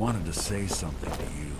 wanted to say something to you.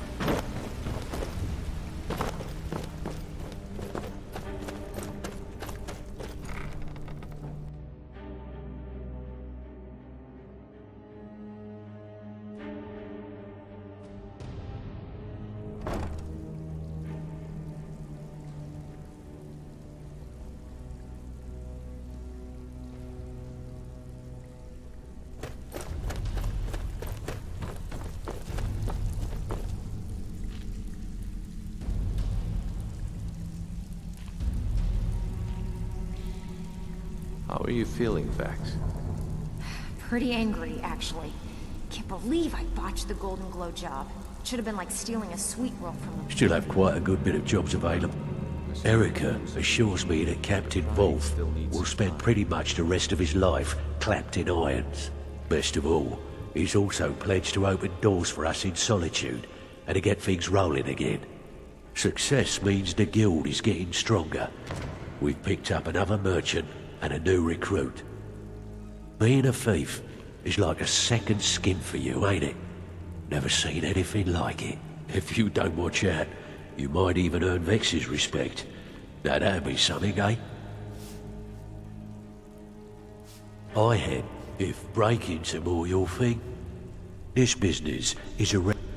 How are you feeling, Vax? Pretty angry, actually. Can't believe I botched the Golden Glow job. Should have been like stealing a sweet roll from them. Still have quite a good bit of jobs available. Erica assures me that Captain Wolf will spend pretty much the rest of his life clapped in irons. Best of all, he's also pledged to open doors for us in Solitude and to get things rolling again. Success means the guild is getting stronger. We've picked up another merchant and a new recruit. Being a thief is like a second skin for you, ain't it? Never seen anything like it. If you don't watch out, you might even earn Vex's respect. Now that'd be something, eh? I had, if breaking's more your thing. This business is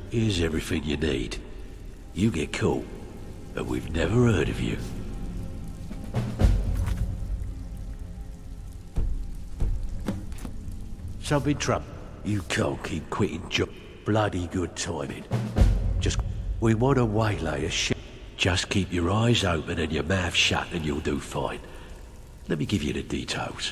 here's everything you need. You get caught, and we've never heard of you. Something trouble. You can't keep quitting job. Bloody good timing. We want to waylay a shit. Just keep your eyes open and your mouth shut and you'll do fine. Let me give you the details.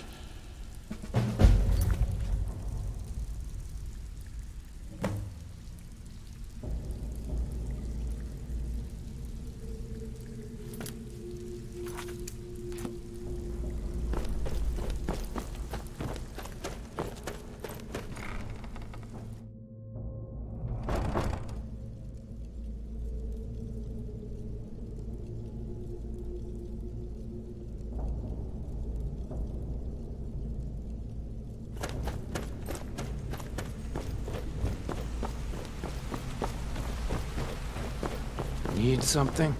Need something?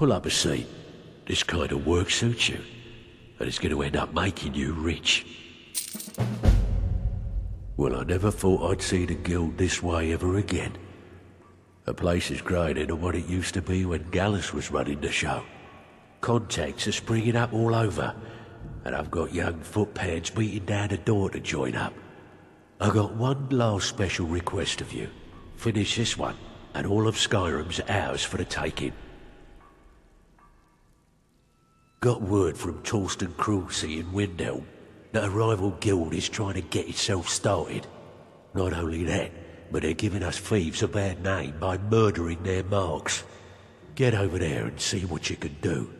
Pull up a seat. This kind of work suits you, and it's going to end up making you rich. Well, I never thought I'd see the guild this way ever again. The place is growing into what it used to be when Gallus was running the show. Contacts are springing up all over, and I've got young footpads beating down the door to join up. I got one last special request of you. Finish this one, and all of Skyrim's ours for the taking. Got word from Torsten Cruelty in Windhelm that a rival guild is trying to get itself started. Not only that, but they're giving us thieves a bad name by murdering their marks. Get over there and see what you can do.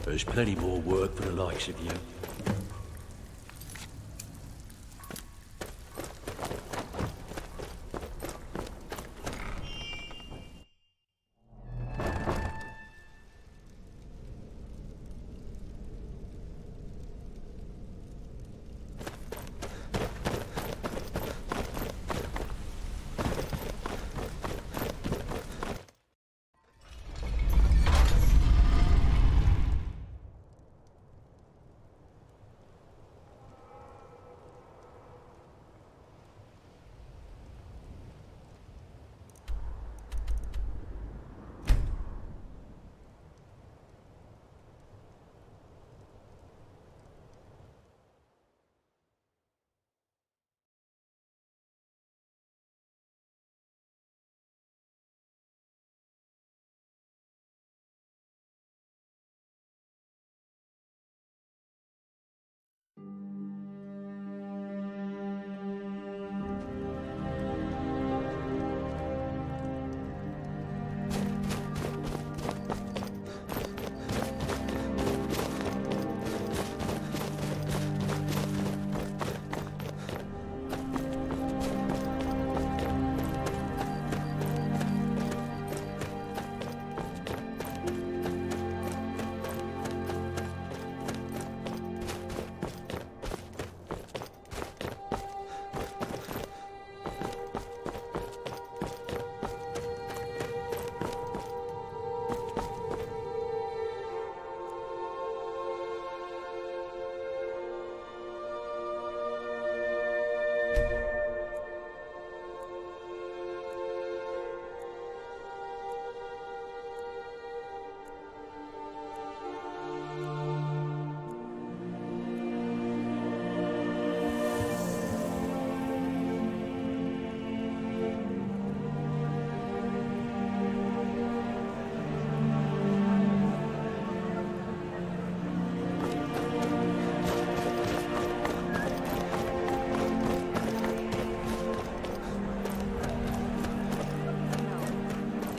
There's plenty more work for the likes of you.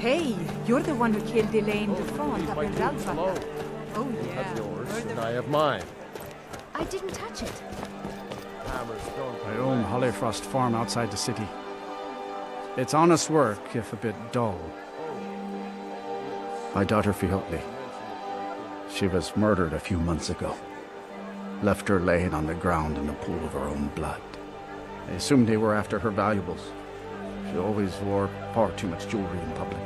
Hey, you're the one who killed Elaine de Font up in Ralph. Oh You yeah. have yours, and I have mine. I didn't touch it. Hammer's stone. I own Hollyfrost Farm outside the city. It's honest work, if a bit dull. My daughter Fiotli. She was murdered a few months ago. Left her laying on the ground in a pool of her own blood. I assumed they were after her valuables. She always wore far too much jewelry in public.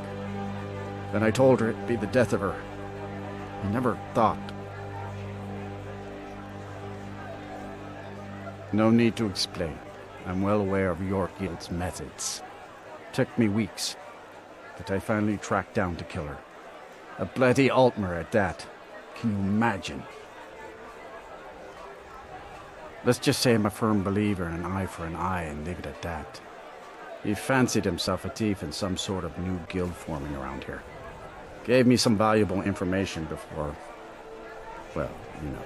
Then I told her it'd be the death of her. I never thought. No need to explain. I'm well aware of your guild's methods. Took me weeks, but I finally tracked down to kill her. A bloody Altmer at that. Can you imagine? Let's just say I'm a firm believer in an eye for an eye and leave it at that. He fancied himself a thief in some sort of new guild forming around here. Gave me some valuable information before, well, you know.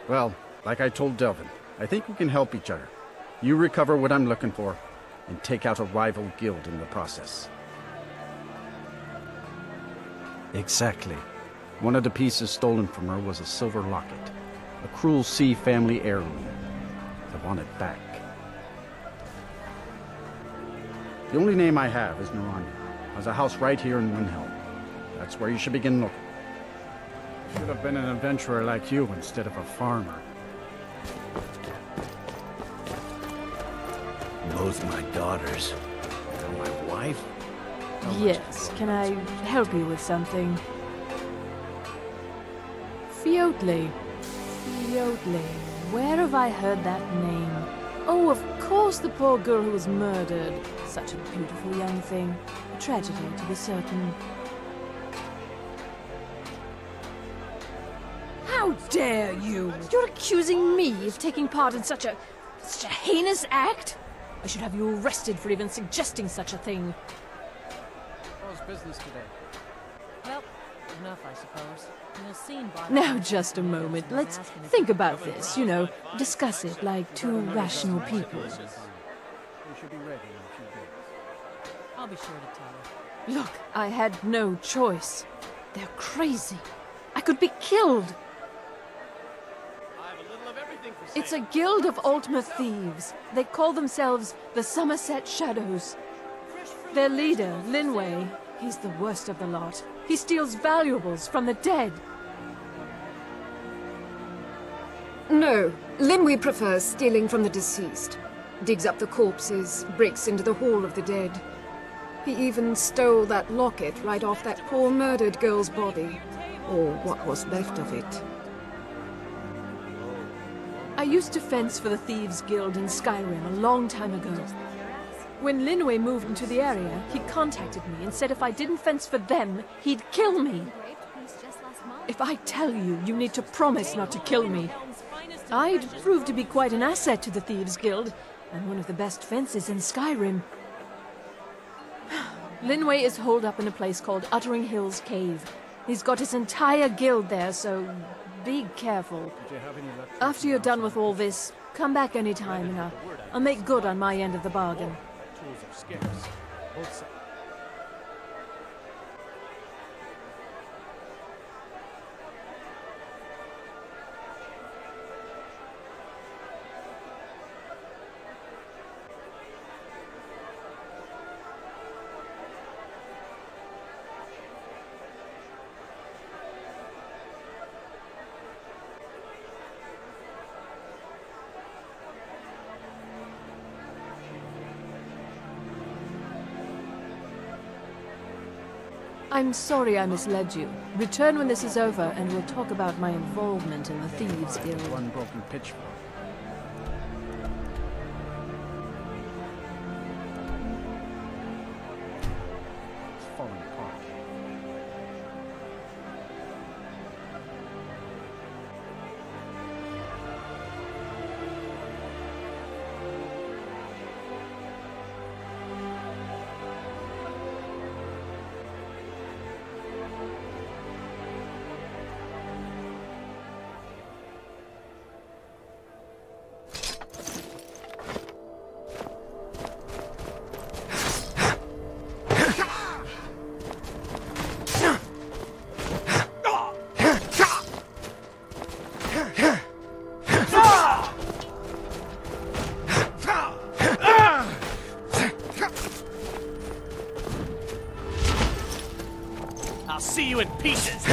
Well, like I told Delvin, I think we can help each other. You recover what I'm looking for, and take out a rival guild in the process. Exactly. One of the pieces stolen from her was a silver locket. A Cruel Sea family heirloom. I want it back. The only name I have is Naranja. Has a house right here in Windhelm. That's where you should begin looking. Should have been an adventurer like you instead of a farmer. Both my daughters. Now my wife. alive? Yes, can I help you with something? Fiotley. Fiotley. Where have I heard that name? Oh, of course, the poor girl who was murdered. Such a beautiful young thing. A tragedy, to be certain. How dare you! You're accusing me of taking part in such a heinous act? I should have you arrested for even suggesting such a thing. How's business today? Well, enough, I suppose. You'll soon buy Now, just a moment. Let's think about this, you know, discuss it like two rational people. We should be ready in a few days. I'll be sure to tell her. Look, I had no choice. They're crazy. I could be killed. It's a guild of Ultima thieves. They call themselves the Somerset Shadows. Their leader, Linway, he's the worst of the lot. He steals valuables from the dead. No, Linway prefers stealing from the deceased. Digs up the corpses, breaks into the Hall of the Dead. He even stole that locket right off that poor murdered girl's body. Or what was left of it. I used to fence for the Thieves Guild in Skyrim a long time ago. When Linway moved into the area, he contacted me and said if I didn't fence for them, he'd kill me. If I tell you, you need to promise not to kill me. I'd prove to be quite an asset to the Thieves Guild, and one of the best fences in Skyrim. Linway is holed up in a place called Uttering Hills Cave. He's got his entire guild there, so be careful. After you're done with all this, come back anytime and I'll make good on my end of the bargain. Tools are scarce. Both sides. I'm sorry I misled you. Return when this is over and we'll talk about my involvement in the Thieves Guild. One broken pitchfork. It's falling apart. I'll see you in pieces!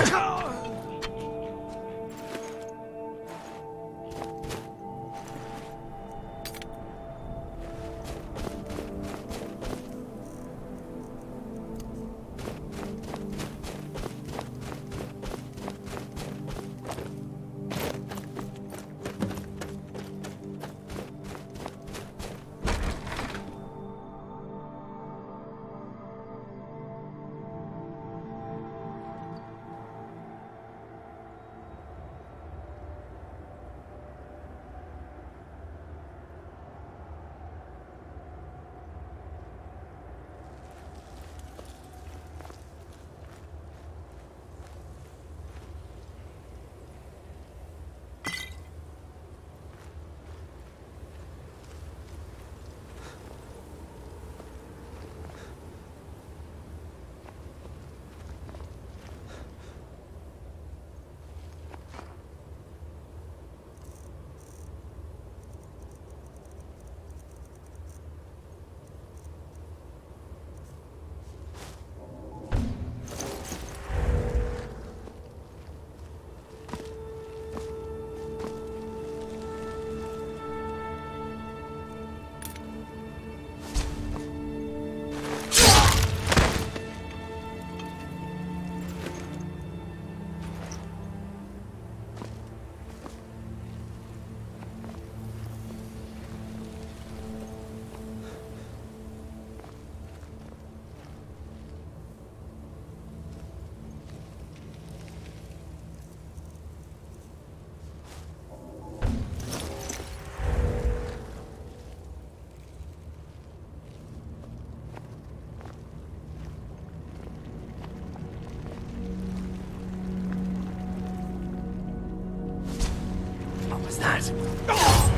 that?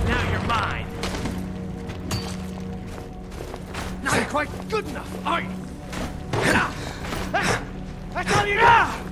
Now you're mine. Not quite good enough, are you? That's all you got!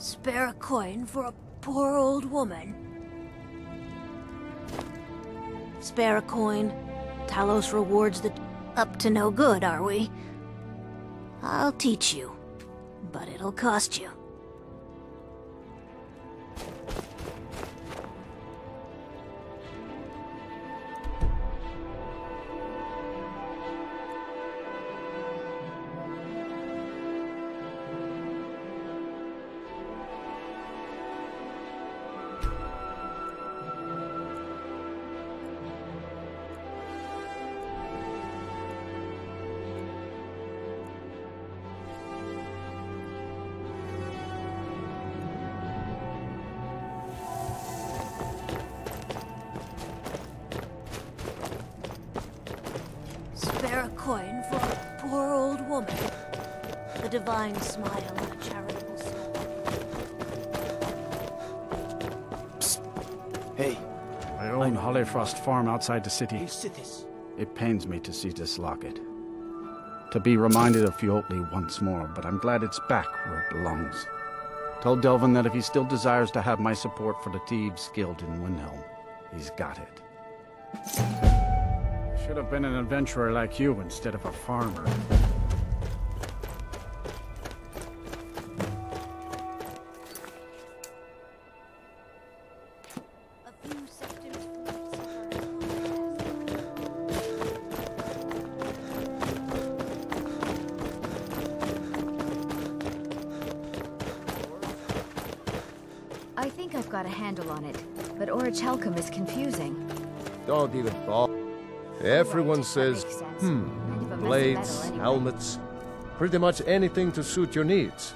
Spare a coin for a poor old woman. Spare a coin. Talos rewards the... Up to no good, are we? I'll teach you, but it'll cost you. Spare a coin for a poor old woman. The divine smile on a charitable soul. Psst. Hey. I own Hollyfrost Farm outside the city. It pains me to see this locket. To be reminded of Fiotli once more, but I'm glad it's back where it belongs. Tell Delvin that if he still desires to have my support for the Thieves Guild in Windhelm, he's got it. Should have been an adventurer like you instead of a farmer. I think I've got a handle on it, but Orichalcum is confusing. Don't even bother. Everyone says, blades, helmets, pretty much anything to suit your needs.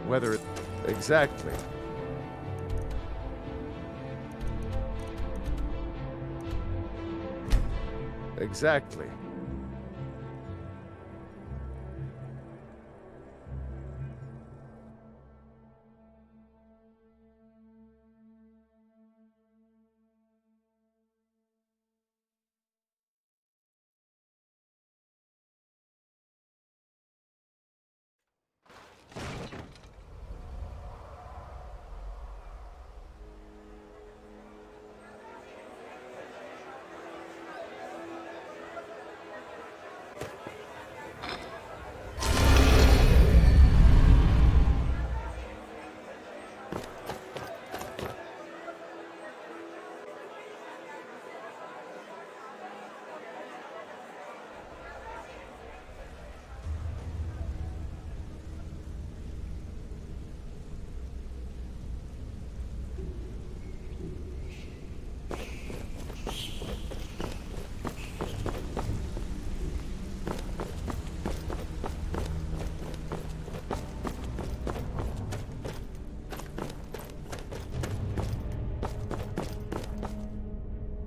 Whether it... Exactly. Exactly.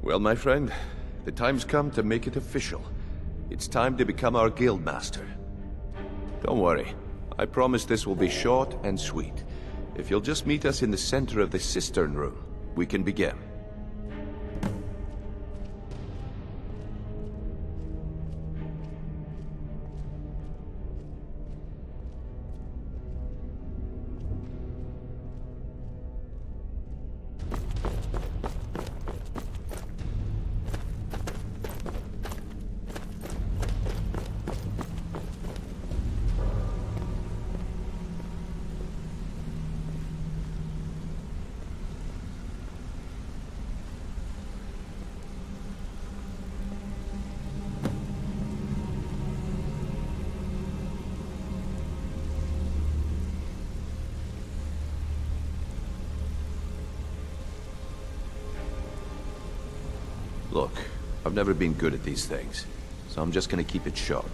Well, my friend, the time's come to make it official. It's time to become our guild master. Don't worry, I promise this will be short and sweet. If you'll just meet us in the center of the cistern room, we can begin. Look, I've never been good at these things, so I'm just gonna keep it short.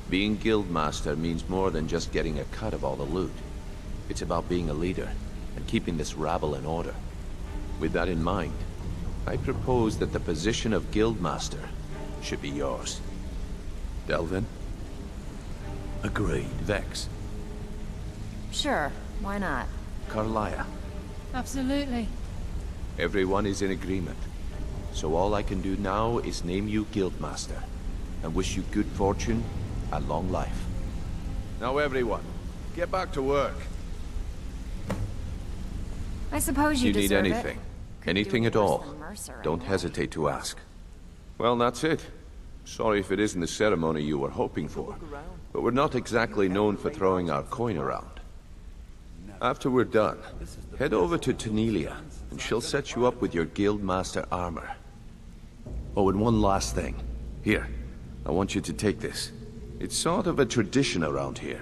Being Guildmaster means more than just getting a cut of all the loot. It's about being a leader, and keeping this rabble in order. With that in mind, I propose that the position of Guildmaster should be yours. Delvin? Agreed. Vex? Sure, why not? Carlia? Absolutely. Everyone is in agreement. So all I can do now is name you Guildmaster, and wish you good fortune and long life. Now everyone, get back to work. I suppose you need deserve anything, it. anything Could do at worse all, than Mercer don't anyway. hesitate to ask. Well, that's it. Sorry if it isn't the ceremony you were hoping for, but we're not exactly known for throwing our coin around. After we're done, head over to Tanelia, and she'll set you up with your Guildmaster armor. Oh, and one last thing. Here, I want you to take this. It's sort of a tradition around here.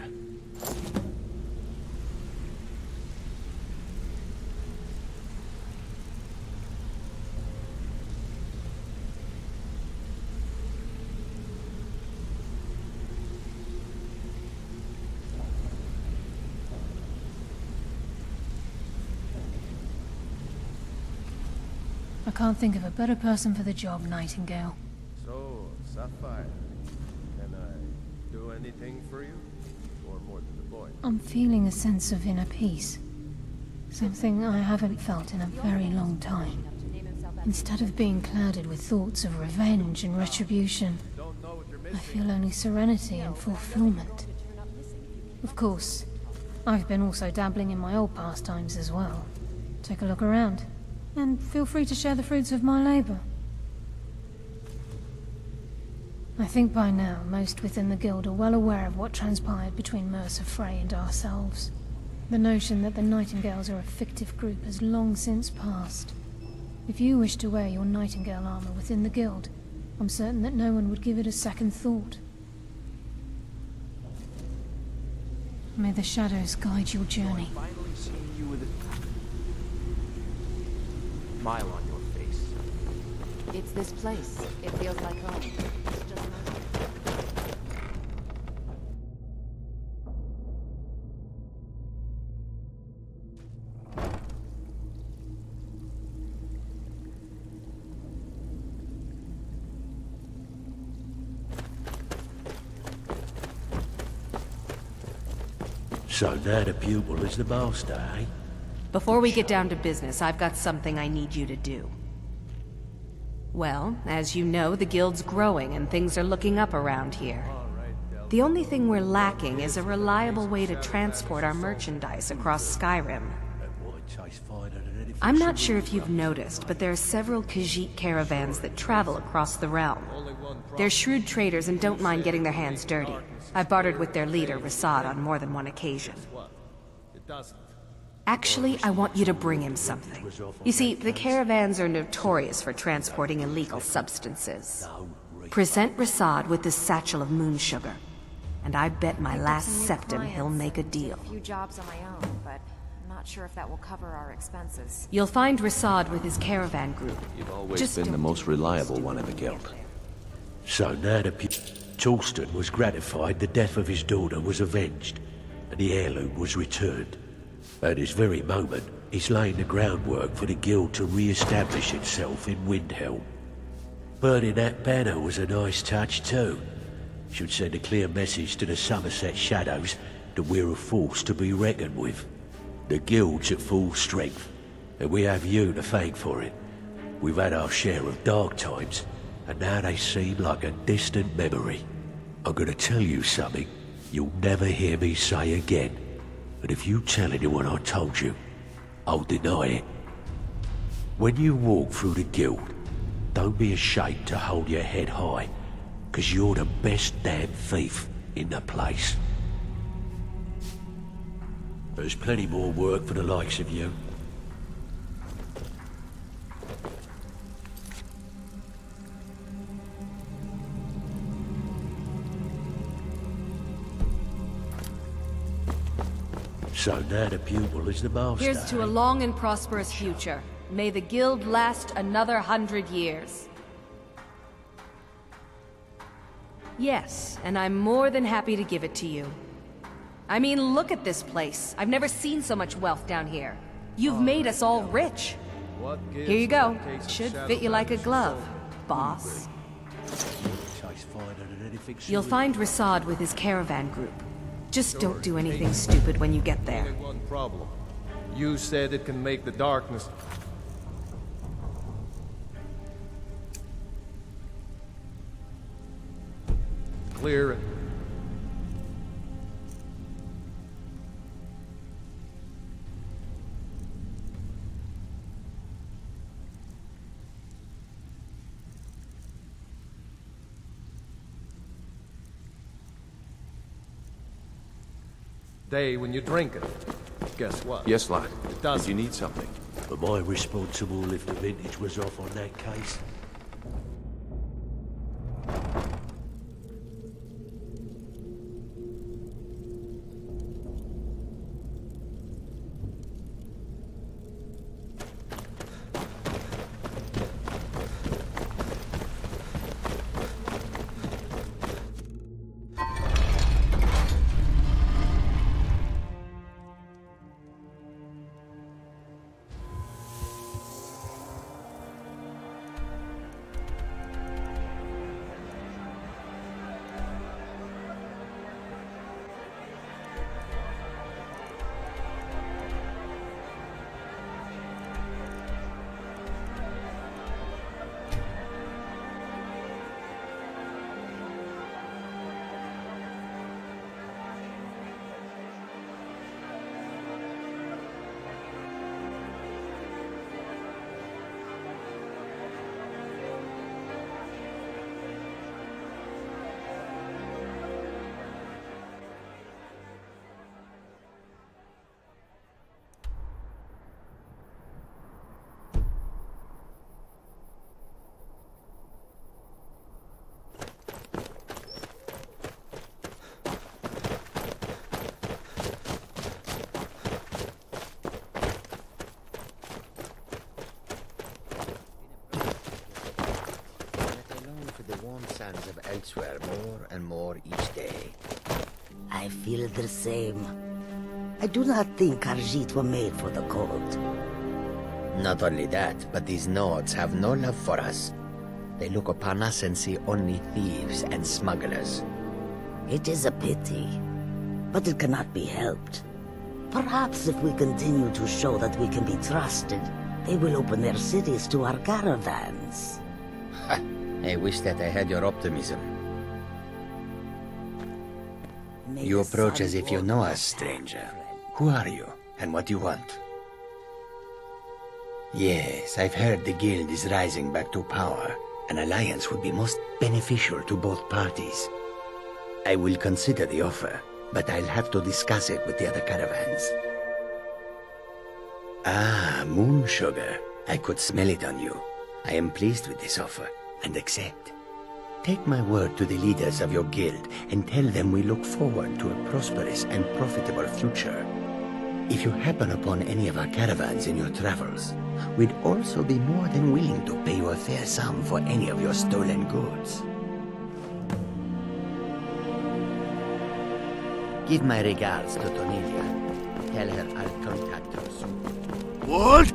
I can't think of a better person for the job, Nightingale. So, Sapphire, can I do anything for you? Or more to the point? I'm feeling a sense of inner peace. Something I haven't felt in a very long time. Instead of being clouded with thoughts of revenge and retribution, I feel only serenity and fulfillment. Of course, I've been also dabbling in my old pastimes as well. Take a look around, and feel free to share the fruits of my labor. I think by now, most within the guild are well aware of what transpired between Mercer Frey and ourselves. The notion that the Nightingales are a fictive group has long since passed. If you wish to wear your Nightingale armor within the guild, I'm certain that no one would give it a second thought. May the shadows guide your journey. Finally seeing you with a smile on your face. It's this place. It feels like home. So now the pupil is the master, eh? Before we get down to business, I've got something I need you to do. Well, as you know, the guild's growing and things are looking up around here. The only thing we're lacking is a reliable way to transport our merchandise across Skyrim. I'm not sure if you've noticed, but there are several Khajiit caravans that travel across the realm. They're shrewd traders and don't mind getting their hands dirty. I've bartered with their leader, Rasad, on more than one occasion. Actually, I want you to bring him something. You see, the caravans are notorious for transporting illegal substances. Present Rasad with this satchel of moon sugar, and I bet my last septim he'll make a deal. A few jobs on my own, but I'm not sure if that will cover our expenses. You'll find Rasad with his caravan group. You've always been the most reliable one in the guild. So now the Torsten was gratified the death of his daughter was avenged, and the heirloom was returned. At this very moment, he's laying the groundwork for the guild to re-establish itself in Windhelm. Burning that banner was a nice touch too. Should send a clear message to the Somerset Shadows that we're a force to be reckoned with. The guild's at full strength, and we have you to thank for it. We've had our share of dark times, and now they seem like a distant memory. I'm gonna tell you something you'll never hear me say again. And if you tell anyone I told you, I'll deny it. When you walk through the guild, don't be ashamed to hold your head high, 'cause you're the best damn thief in the place. There's plenty more work for the likes of you. So now the pupil is the master. Here's to a long and prosperous future. May the guild last another 100 years. Yes, and I'm more than happy to give it to you. I mean, look at this place. I've never seen so much wealth down here. You've made us all rich. Here you go. Should fit you like a glove, boss. You'll find Rasad with his caravan group. Just don't do anything stupid when you get there. Only one problem. You said it can make the darkness... clear. Day when you drink it. Guess what? Yes, lad. It does. Did you need something? Am I responsible if the vintage was off on that case? Sands of elsewhere more and more each day. I feel the same. I do not think Khajiit were made for the cold. Not only that, but these Nords have no love for us. They look upon us and see only thieves and smugglers. It is a pity, but it cannot be helped. Perhaps if we continue to show that we can be trusted, they will open their cities to our caravans. I wish that I had your optimism. You approach as if you know us, stranger. Who are you, and what do you want? Yes, I've heard the guild is rising back to power. An alliance would be most beneficial to both parties. I will consider the offer, but I'll have to discuss it with the other caravans. Ah, moon sugar. I could smell it on you. I am pleased with this offer, and accept. Take my word to the leaders of your guild, and tell them we look forward to a prosperous and profitable future. If you happen upon any of our caravans in your travels, we'd also be more than willing to pay you a fair sum for any of your stolen goods. Give my regards to Tonilia. Tell her I'll contact her soon. What?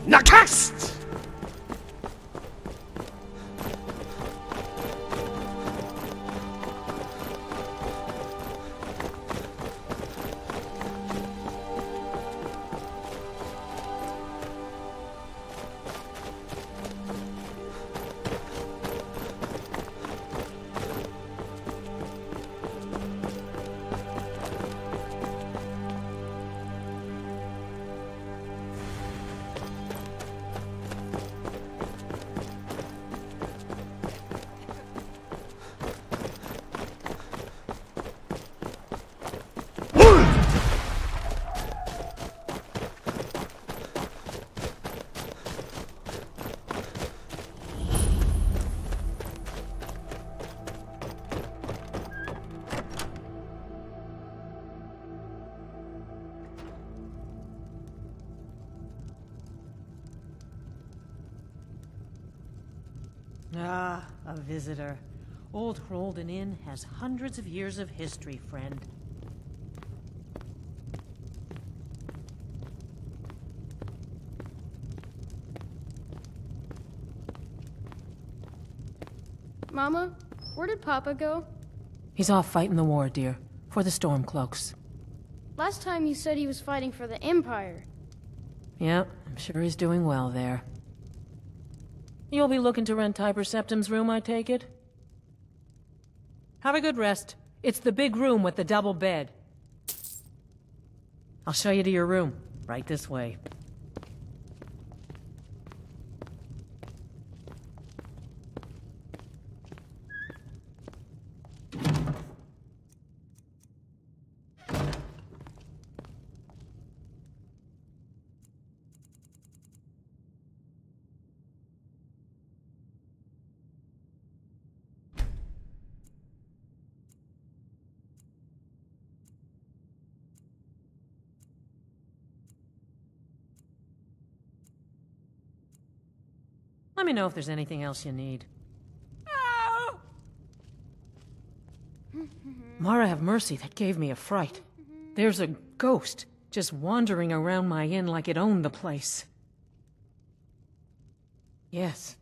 Nakast! Ah, a visitor. Old Hrolden Inn has hundreds of years of history, friend. Mama, where did Papa go? He's off fighting the war, dear, for the Stormcloaks. Last time you said he was fighting for the Empire. Yep, I'm sure he's doing well there. You'll be looking to rent Tiber Septim's room, I take it? Have a good rest. It's the big room with the double bed. I'll show you to your room. Right this way. Let me know if there's anything else you need. Mara have mercy, that gave me a fright. There's a ghost just wandering around my inn like it owned the place. Yes,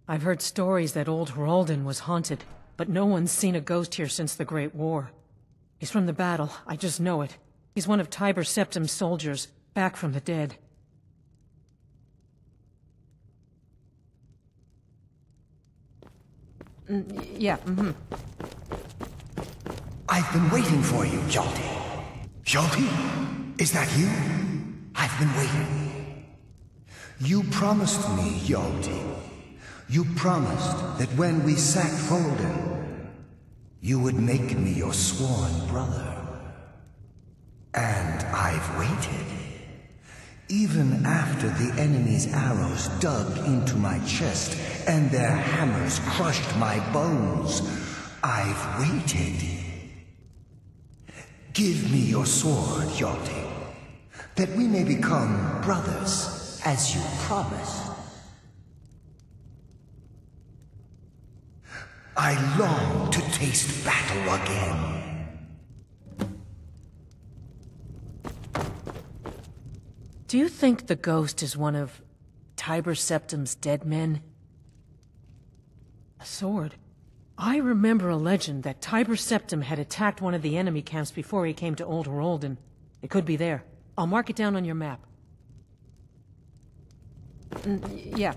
I've heard stories that old Hrolden was haunted, but no one's seen a ghost here since the Great War. He's from the battle, I just know it. He's one of Tiber Septim's soldiers, back from the dead. Yeah, I've been waiting for you, Hjalti. Hjalti? Is that you? I've been waiting. You promised me, Hjalti. You promised that when we sacked Hrolden, you would make me your sworn brother. And I've waited. Even after the enemy's arrows dug into my chest and their hammers crushed my bones, I've waited. Give me your sword, Hjalti, that we may become brothers, as you promised. I long to taste battle again. Do you think the ghost is one of Tiber Septim's dead men? A sword? I remember a legend that Tiber Septim had attacked one of the enemy camps before he came to Old Hrolden. It could be there. I'll mark it down on your map. Yeah,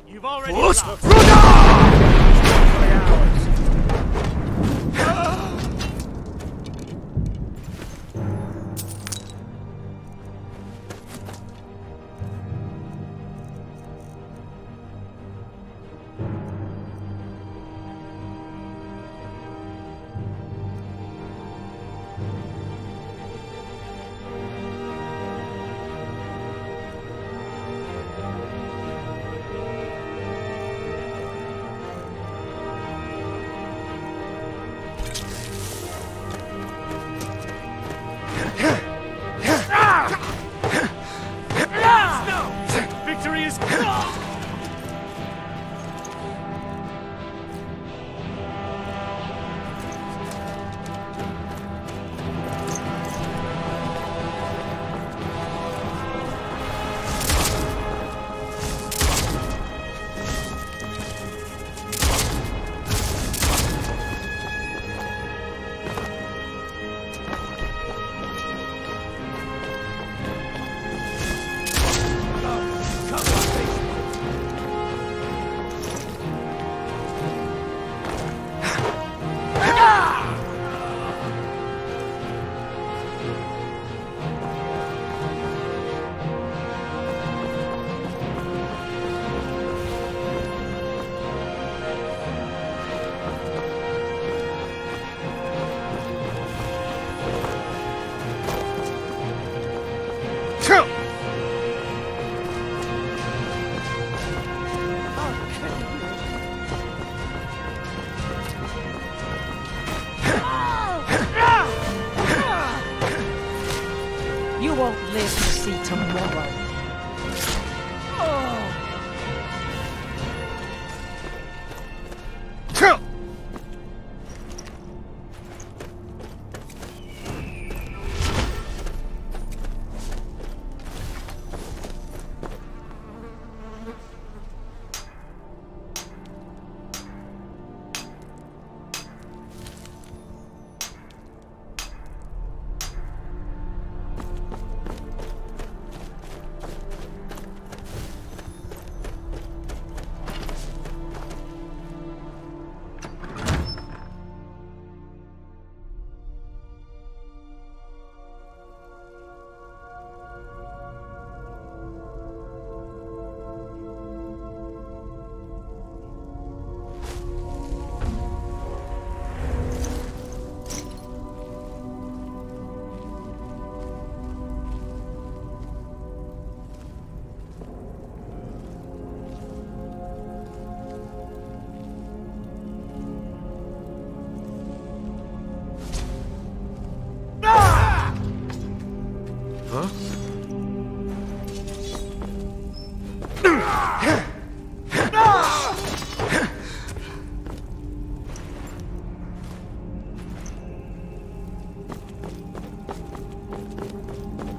You've already lost. Victory is gone! You won't live to see tomorrow.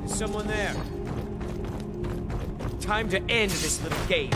Someone there. Time to end this little game.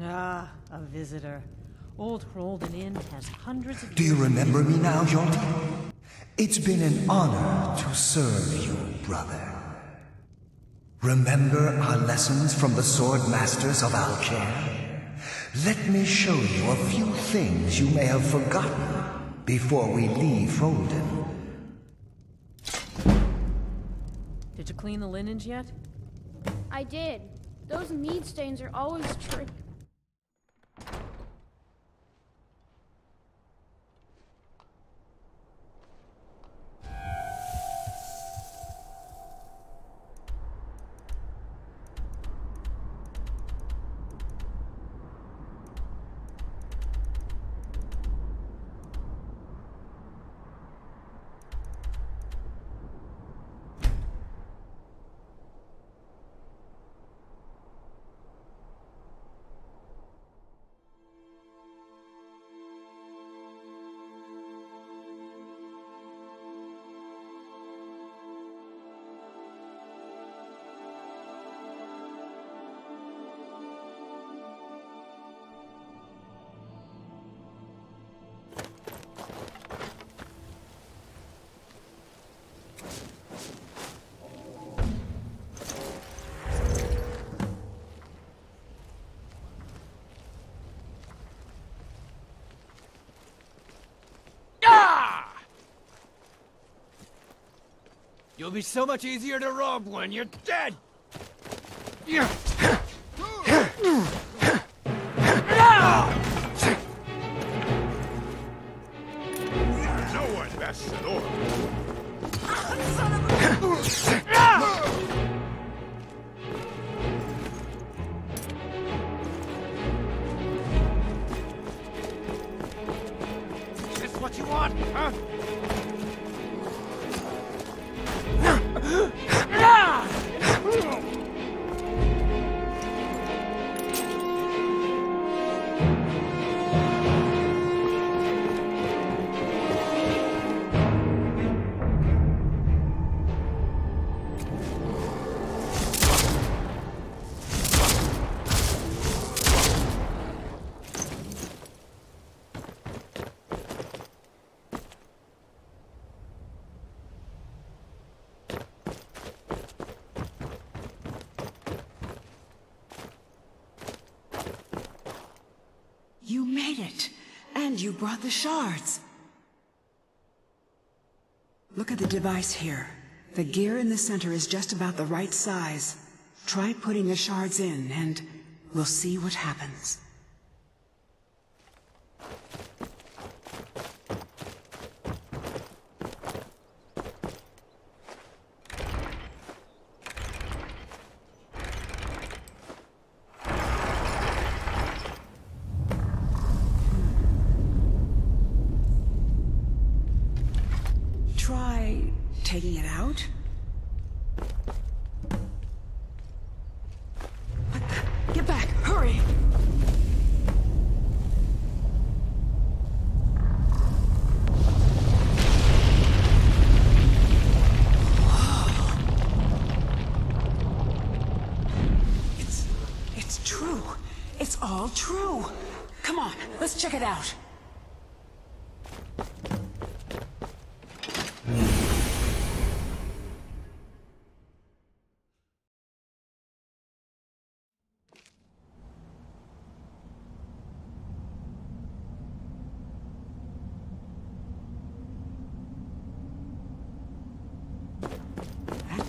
Ah, a visitor. Old Hrolden Inn has hundreds of... Do you remember me now, Hjalti? It's been an honor to serve you, brother. Remember our lessons from the sword masters of Alcair? Let me show you a few things you may have forgotten before we leave Hrolden. Did you clean the linens yet? I did. Those mead stains are always tricky. You'll be so much easier to rob when you're dead! No one messes at all. Is this what you want, huh? You made it! And you brought the shards! Look at the device here. The gear in the center is just about the right size. Try putting the shards in, and we'll see what happens. Try taking it out? What the? Get back! Hurry! It's true. It's all true. Come on, let's check it out.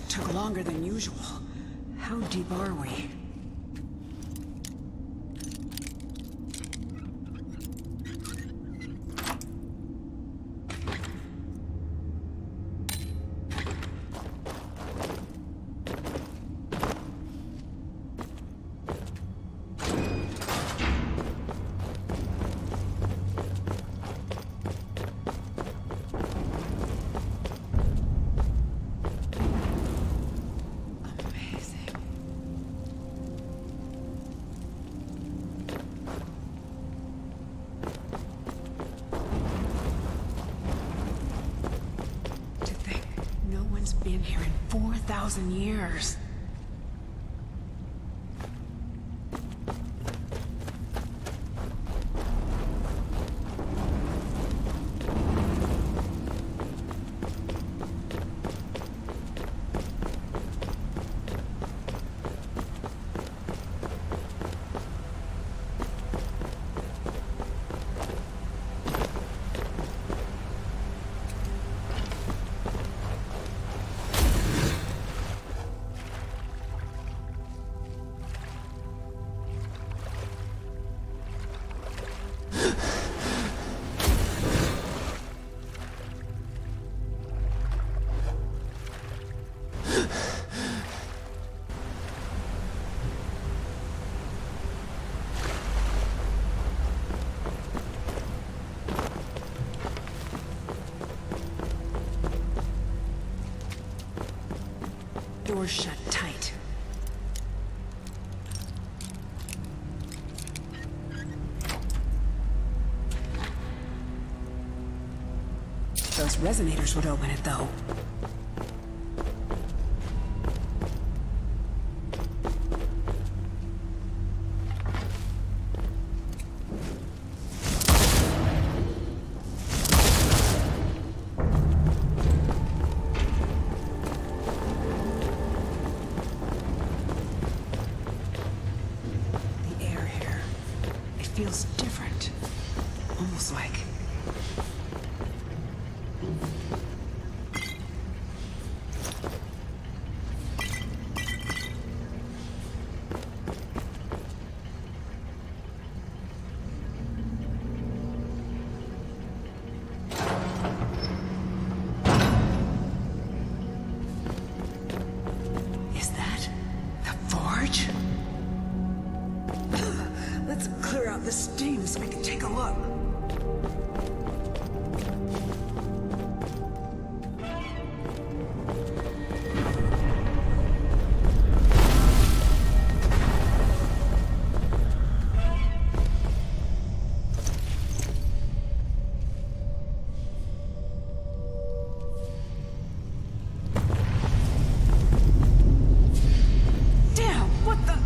Took longer than usual. How deep are we? Been here in 4,000 years. doors shut tight. Those resonators would open it, though. The air here, it feels different. Almost like... Is that the forge? Let's clear out the steam so we can take a look. Damn, what the...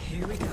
Here we go.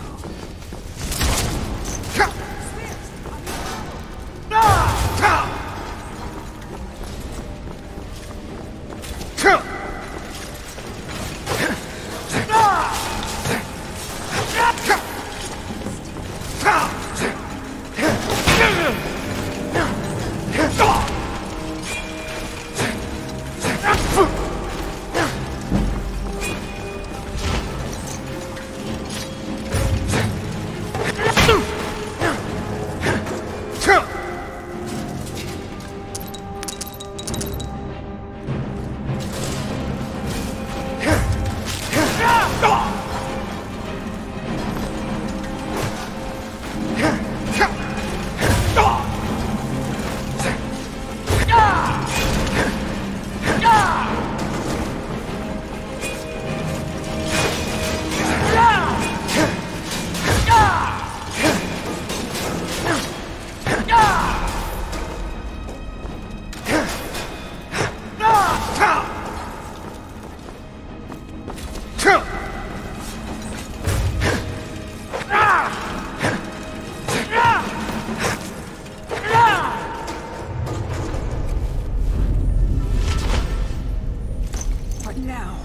What now?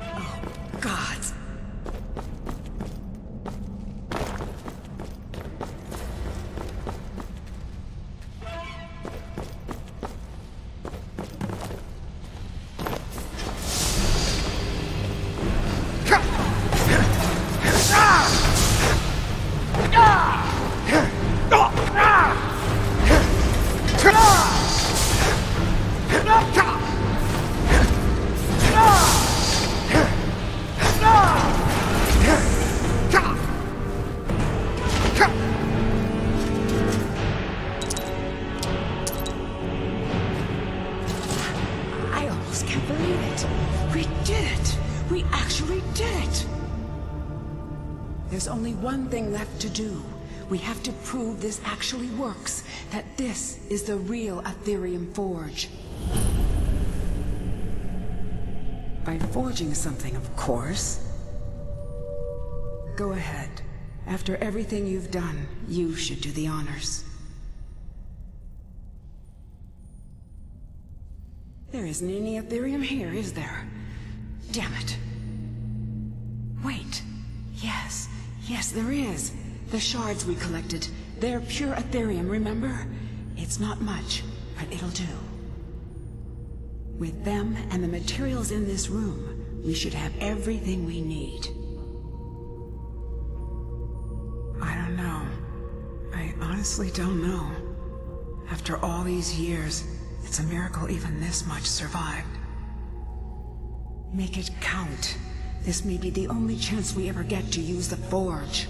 Oh, gods. I almost can't believe it. We did it. We actually did it. There's only one thing left to do. We have to prove this actually works, that this is the real Aetherium Forge. By forging something, of course. Go ahead. After everything you've done, you should do the honors. There isn't any Aetherium here, is there? Damn it. Wait. Yes. Yes, there is. The shards we collected. They're pure Aetherium, remember? It's not much, but it'll do. With them and the materials in this room, we should have everything we need. I don't know. I honestly don't know. After all these years, it's a miracle even this much survived. Make it count. This may be the only chance we ever get to use the forge.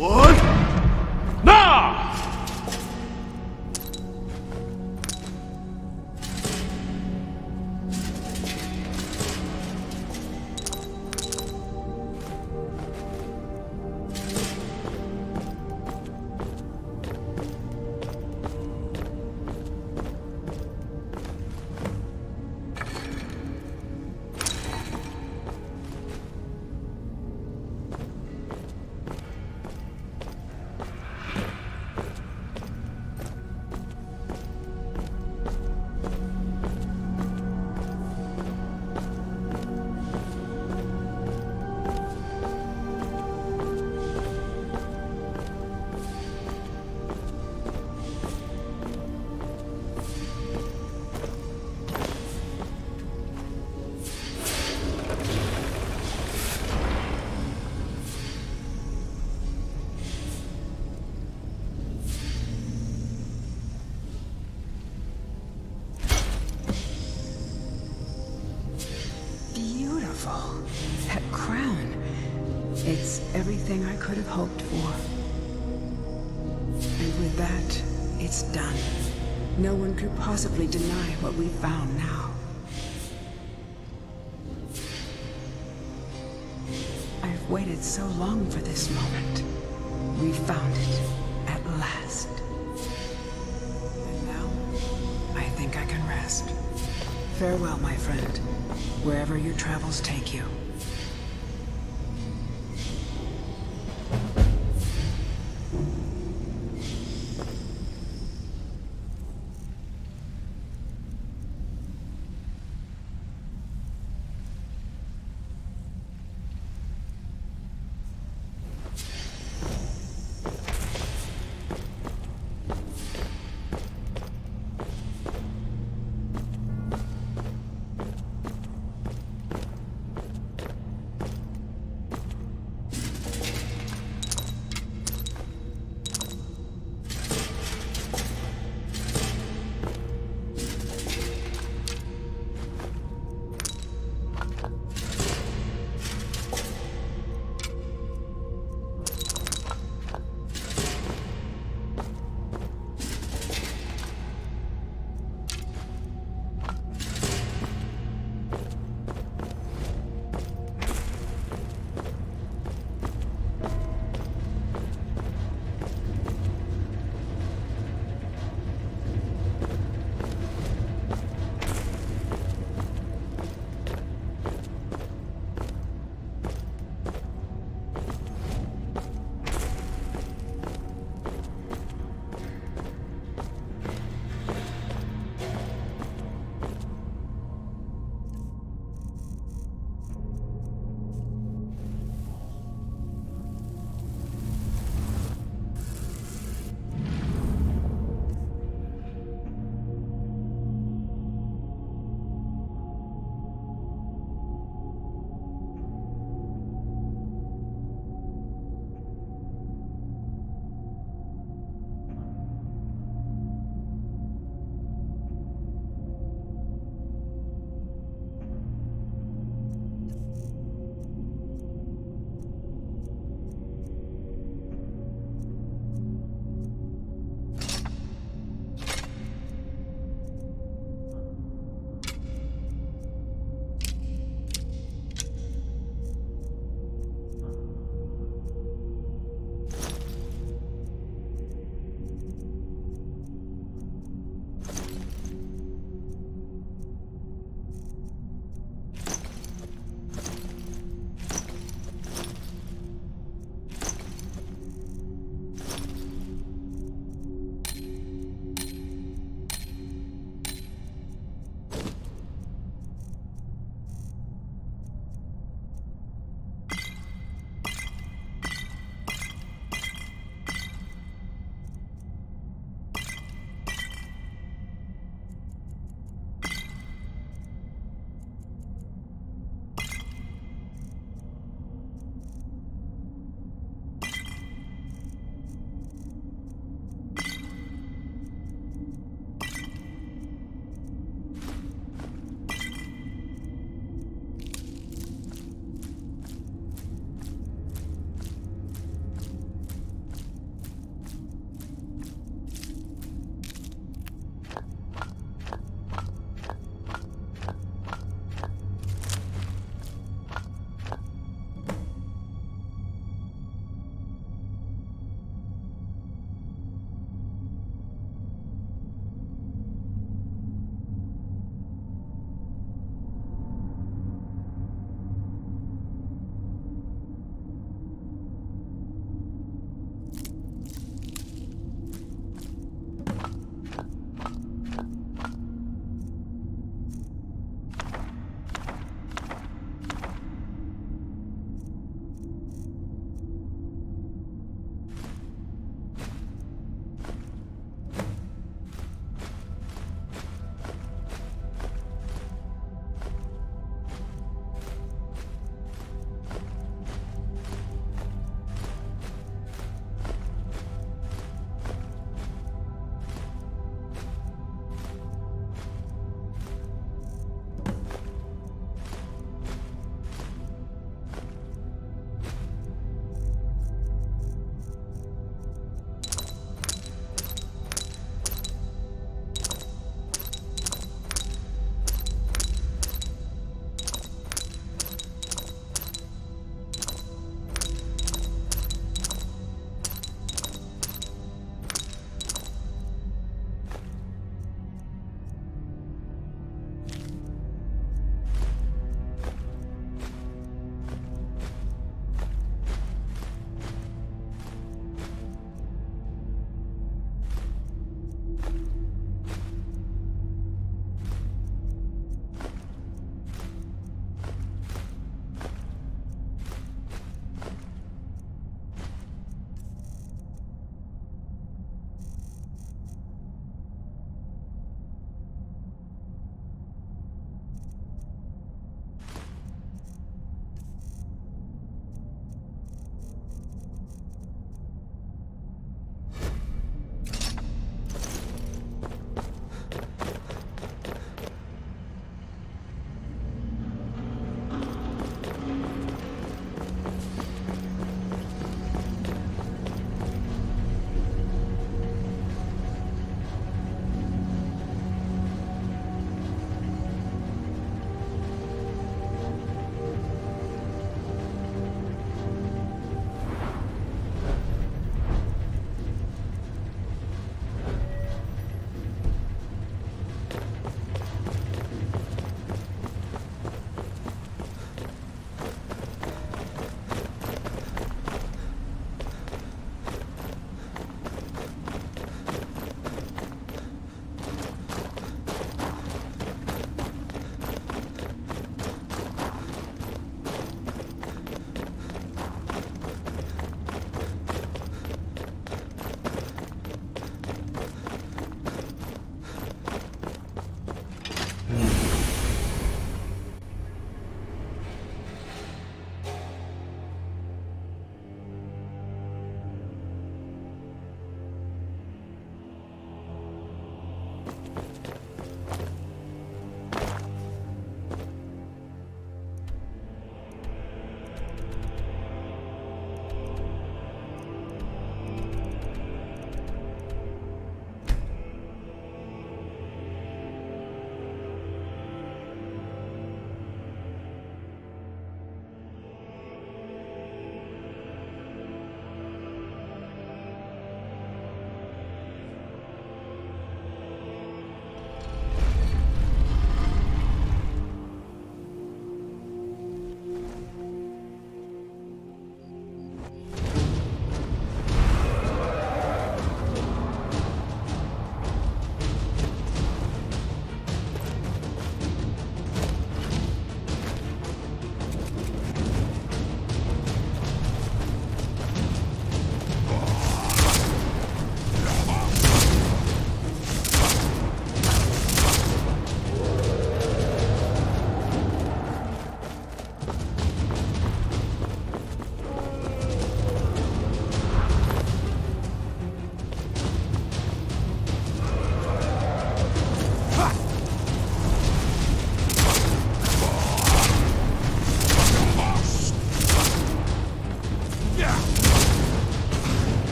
What? Now! That crown. It's everything I could have hoped for. And with that, it's done. No one could possibly deny what we found now. I've waited so long for this moment. We found it, at last. And now, I think I can rest. Farewell, my friend, wherever your travels take you.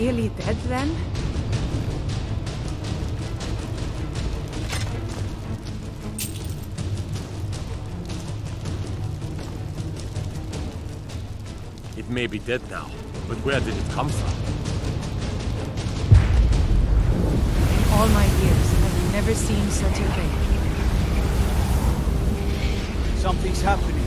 really dead then? It may be dead now, but where did it come from? In all my years, I've never seen such a thing. Something's happening.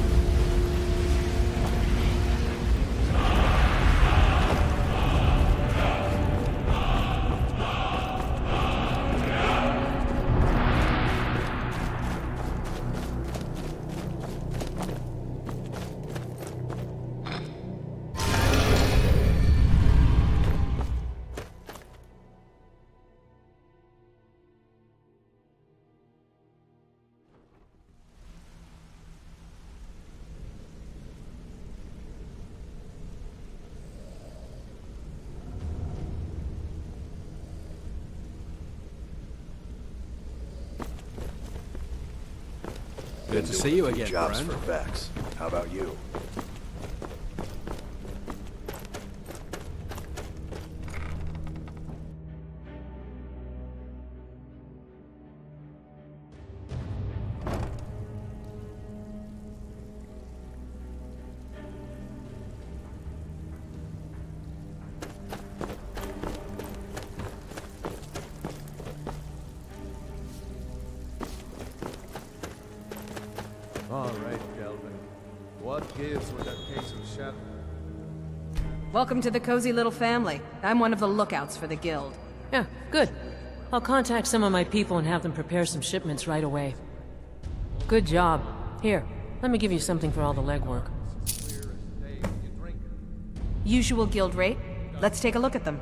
Good to see you again, jobs friend. for Vex. How about you? All right, Kelvin. What gives with that case of shadow? Welcome to the cozy little family. I'm one of the lookouts for the guild. Yeah, good. I'll contact some of my people and have them prepare some shipments right away. Good job. Here, let me give you something for all the legwork. Usual guild rate. Let's take a look at them.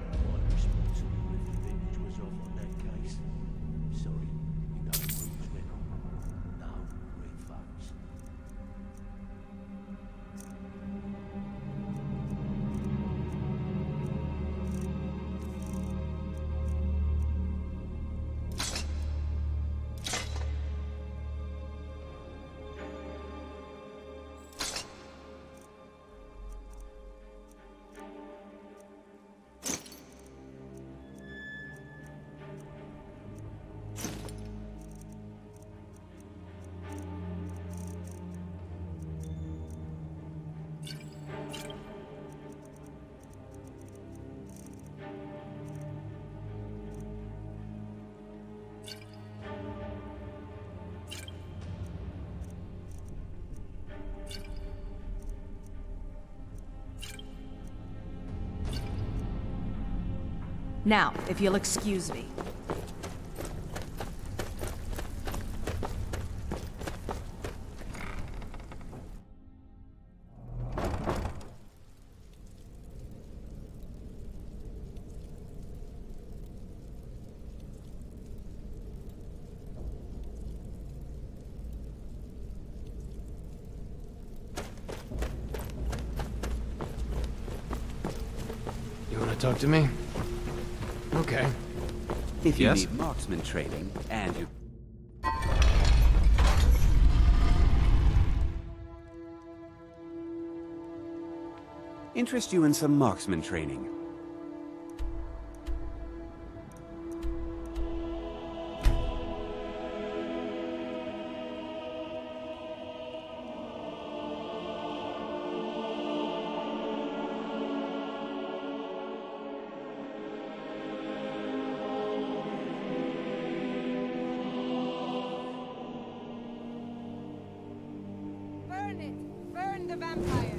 Now, if you'll excuse me. You want to talk to me? Okay. If you Yes? need marksman training, and you... interest you in some marksman training. Burn it! Burn the vampire!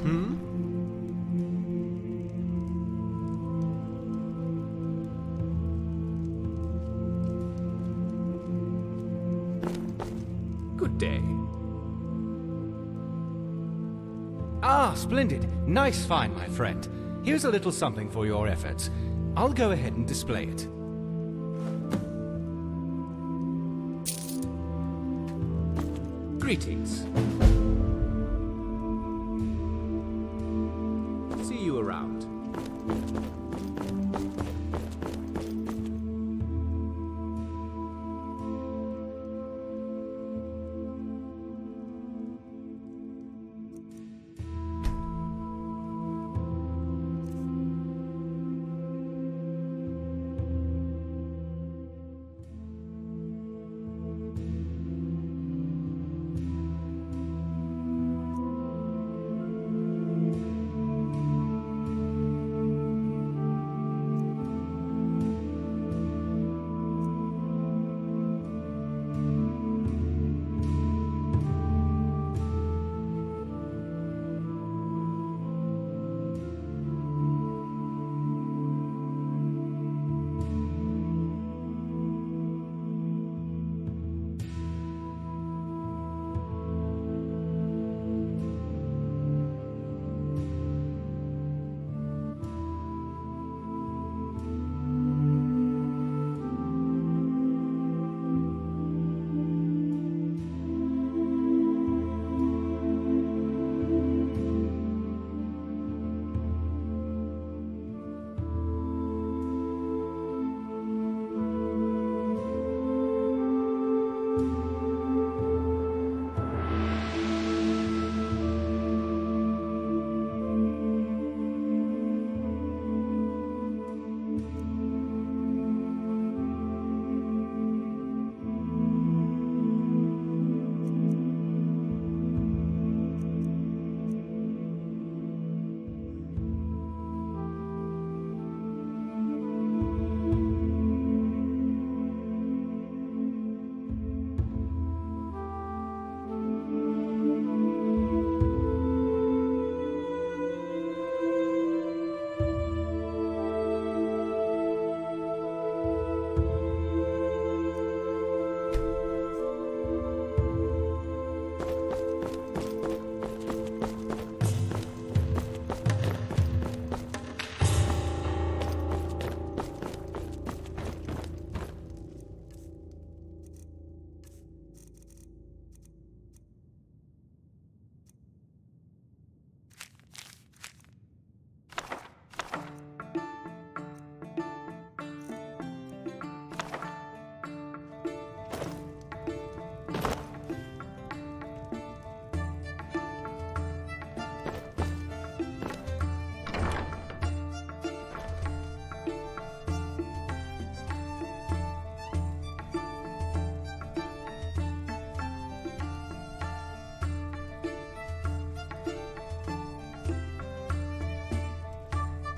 Good day. Ah, splendid. Nice find, my friend. Here's a little something for your efforts. I'll go ahead and display it. Greetings. See you around.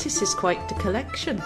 This is quite the collection.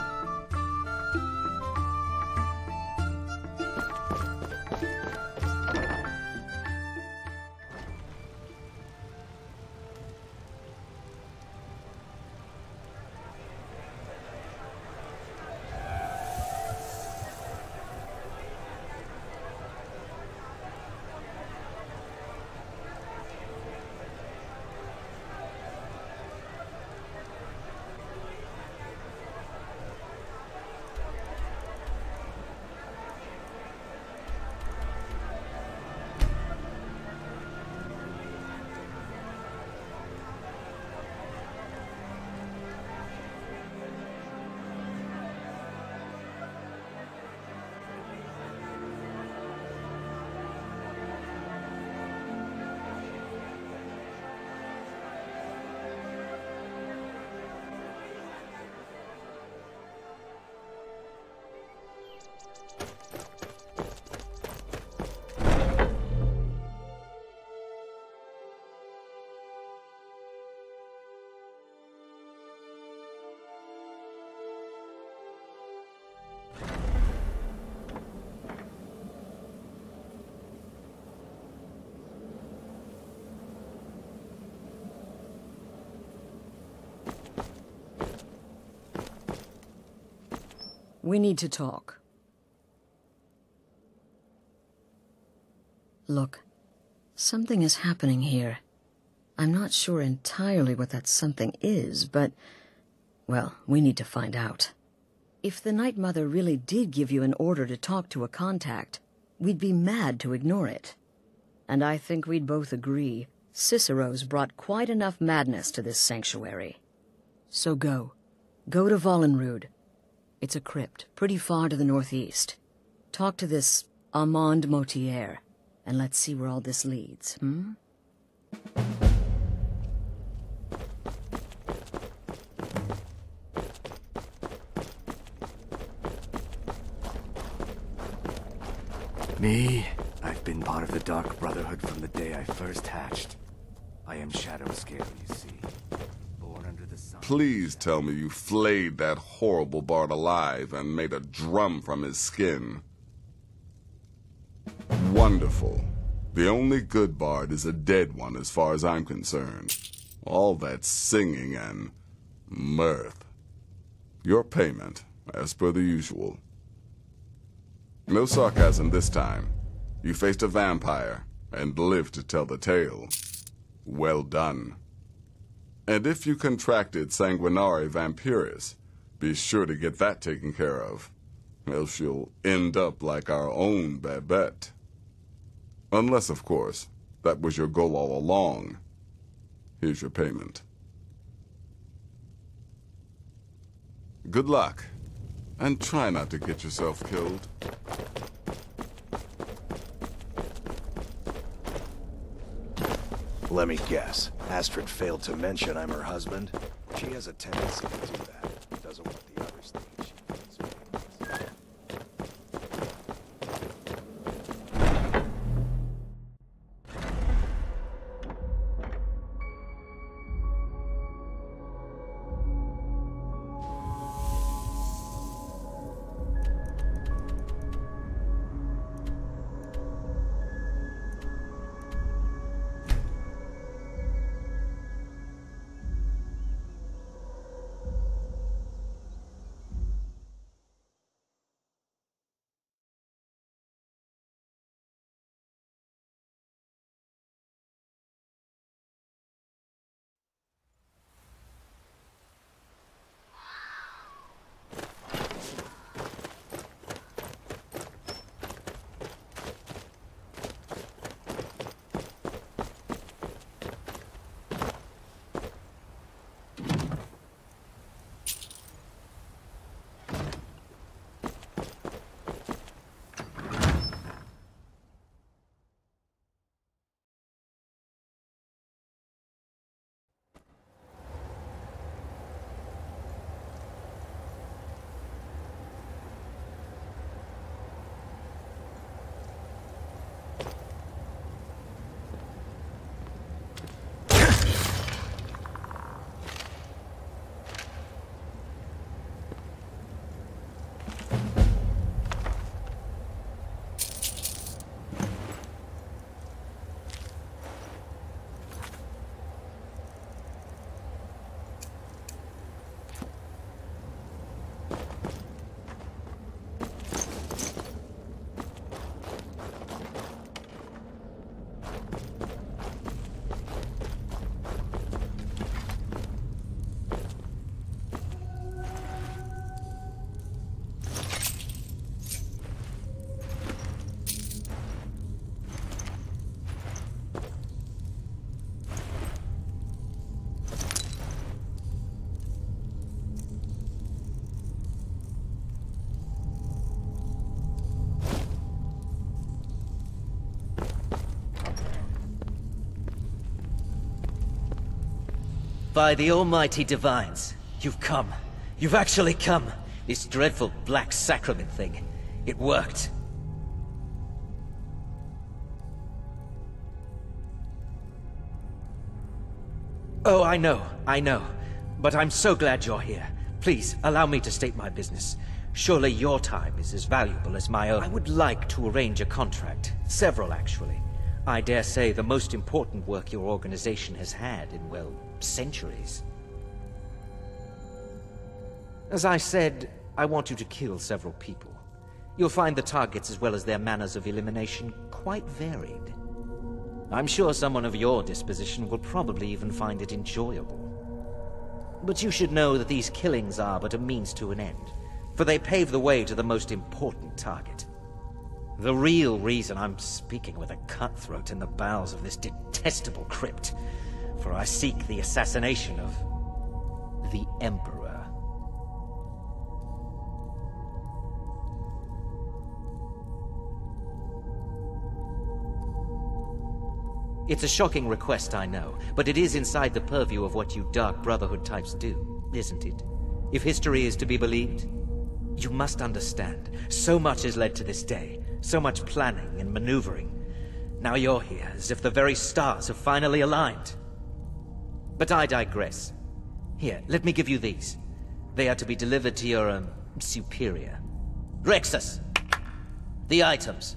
We need to talk. Look, something is happening here. I'm not sure entirely what that something is, but... well, we need to find out. If the Night Mother really did give you an order to talk to a contact, we'd be mad to ignore it. And I think we'd both agree, Cicero's brought quite enough madness to this sanctuary. So go. Go to Vollenrude. It's a crypt, pretty far to the northeast. Talk to this Armand Motier, and let's see where all this leads, hmm? Me? I've been part of the Dark Brotherhood from the day I first hatched. I am Shadowscale, you see. Born under the sun. Please tell me you flayed that horrible bard alive and made a drum from his skin. Wonderful. The only good bard is a dead one as far as I'm concerned. All that singing and mirth. Your payment, as per the usual. No sarcasm this time. You faced a vampire and lived to tell the tale. Well done. And if you contracted Sanguinare Vampiris, be sure to get that taken care of. Else you'll end up like our own Babette. Unless, of course, that was your goal all along. Here's your payment. Good luck. And try not to get yourself killed. Let me guess. Astrid failed to mention I'm her husband. She has a tendency to do that. Doesn't want the others thinking she feels famous. By the almighty divines, you've come. You've actually come. This dreadful black sacrament thing. It worked. Oh, I know. But I'm so glad you're here. Please, allow me to state my business. Surely your time is as valuable as my own. I would like to arrange a contract. Several, actually. I dare say the most important work your organization has had in, well, centuries. As I said, I want you to kill several people. You'll find the targets as well as their manners of elimination quite varied. I'm sure someone of your disposition will probably even find it enjoyable. But you should know that these killings are but a means to an end, for they pave the way to the most important target. The real reason I'm speaking with a cutthroat in the bowels of this detestable crypt, for I seek the assassination of the Emperor. It's a shocking request, I know, but it is inside the purview of what you Dark Brotherhood types do, isn't it? If history is to be believed, you must understand, so much has led to this day, so much planning and maneuvering. Now you're here, as if the very stars have finally aligned. But I digress. Here, let me give you these. They are to be delivered to your, superior. Rexus! The items.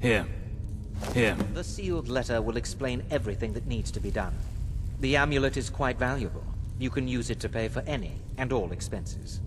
Here. Here. The sealed letter will explain everything that needs to be done. The amulet is quite valuable. You can use it to pay for any and all expenses.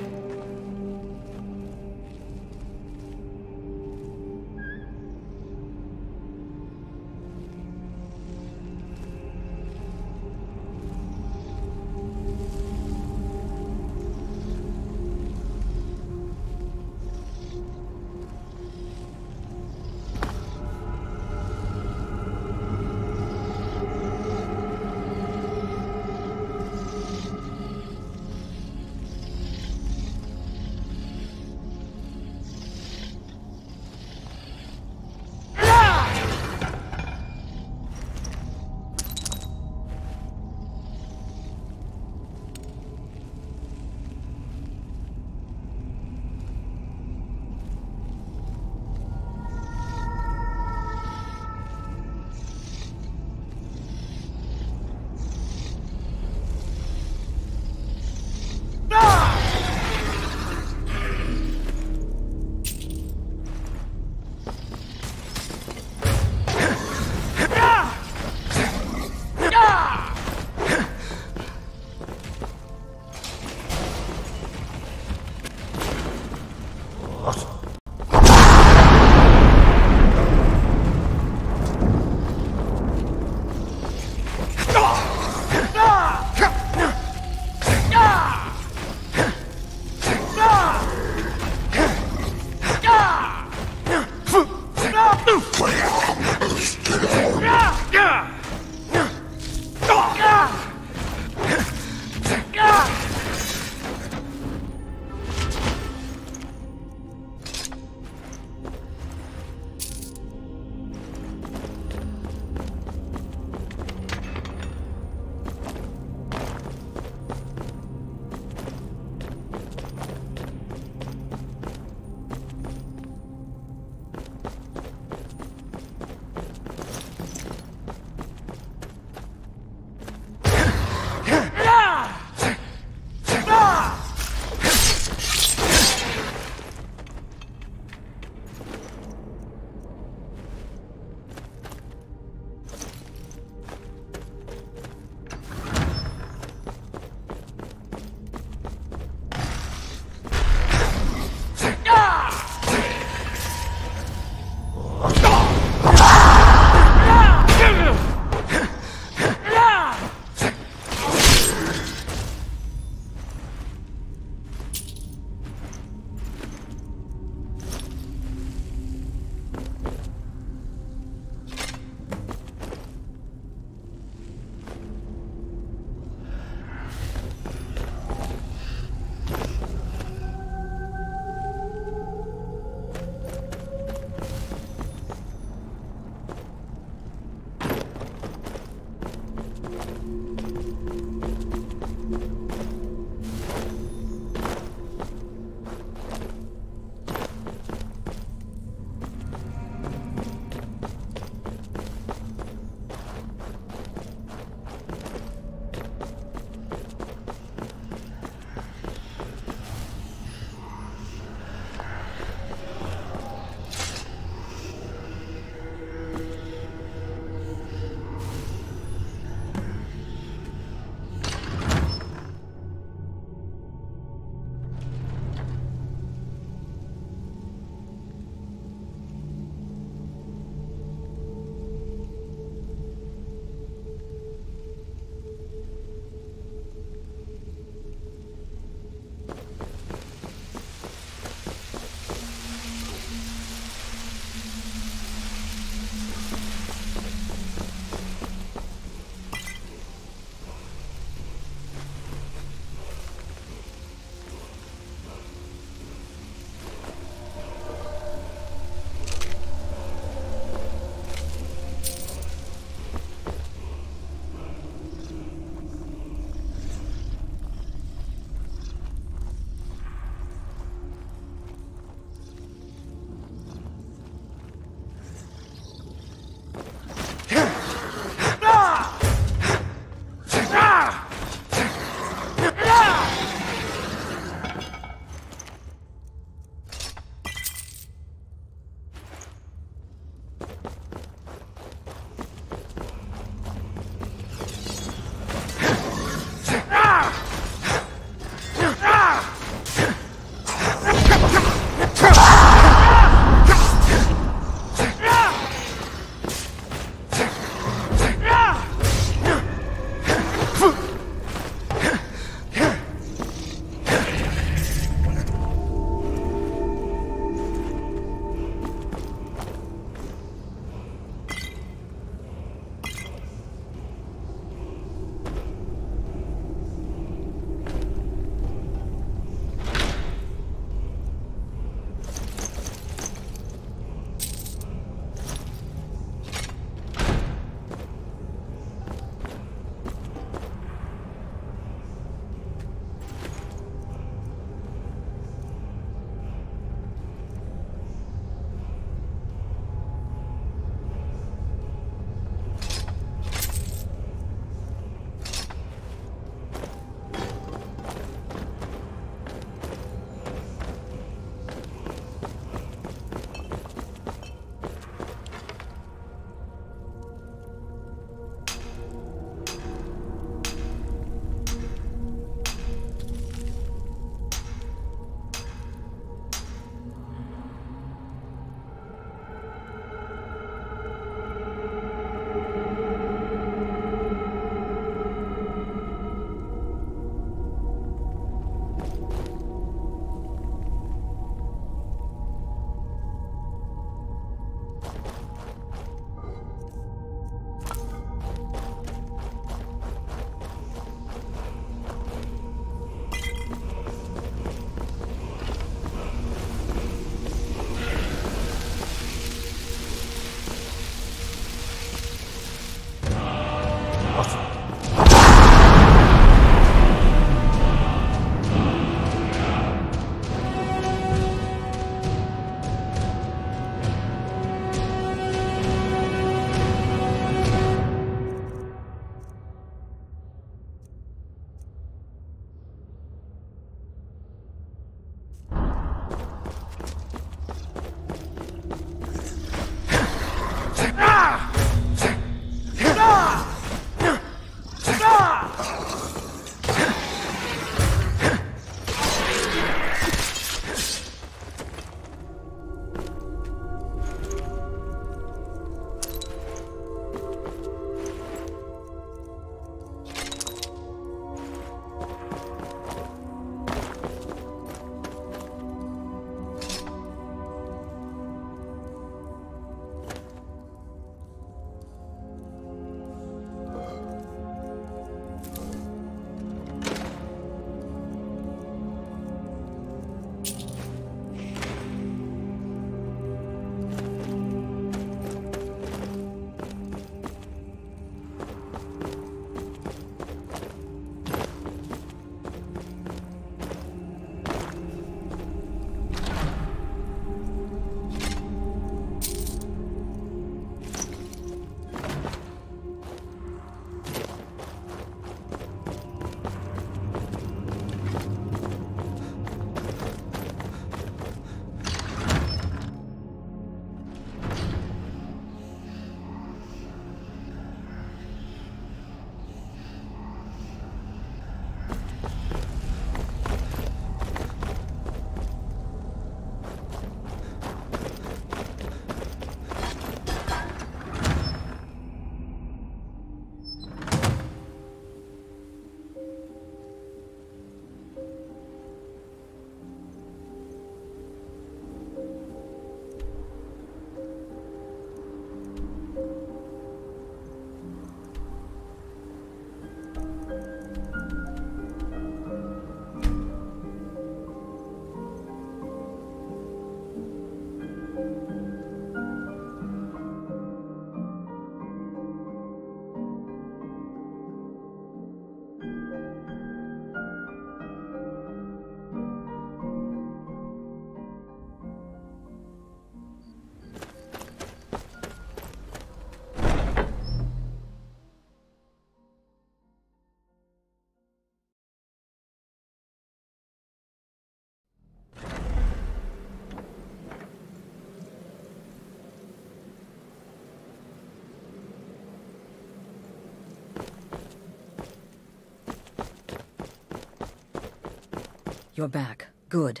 you're back. Good.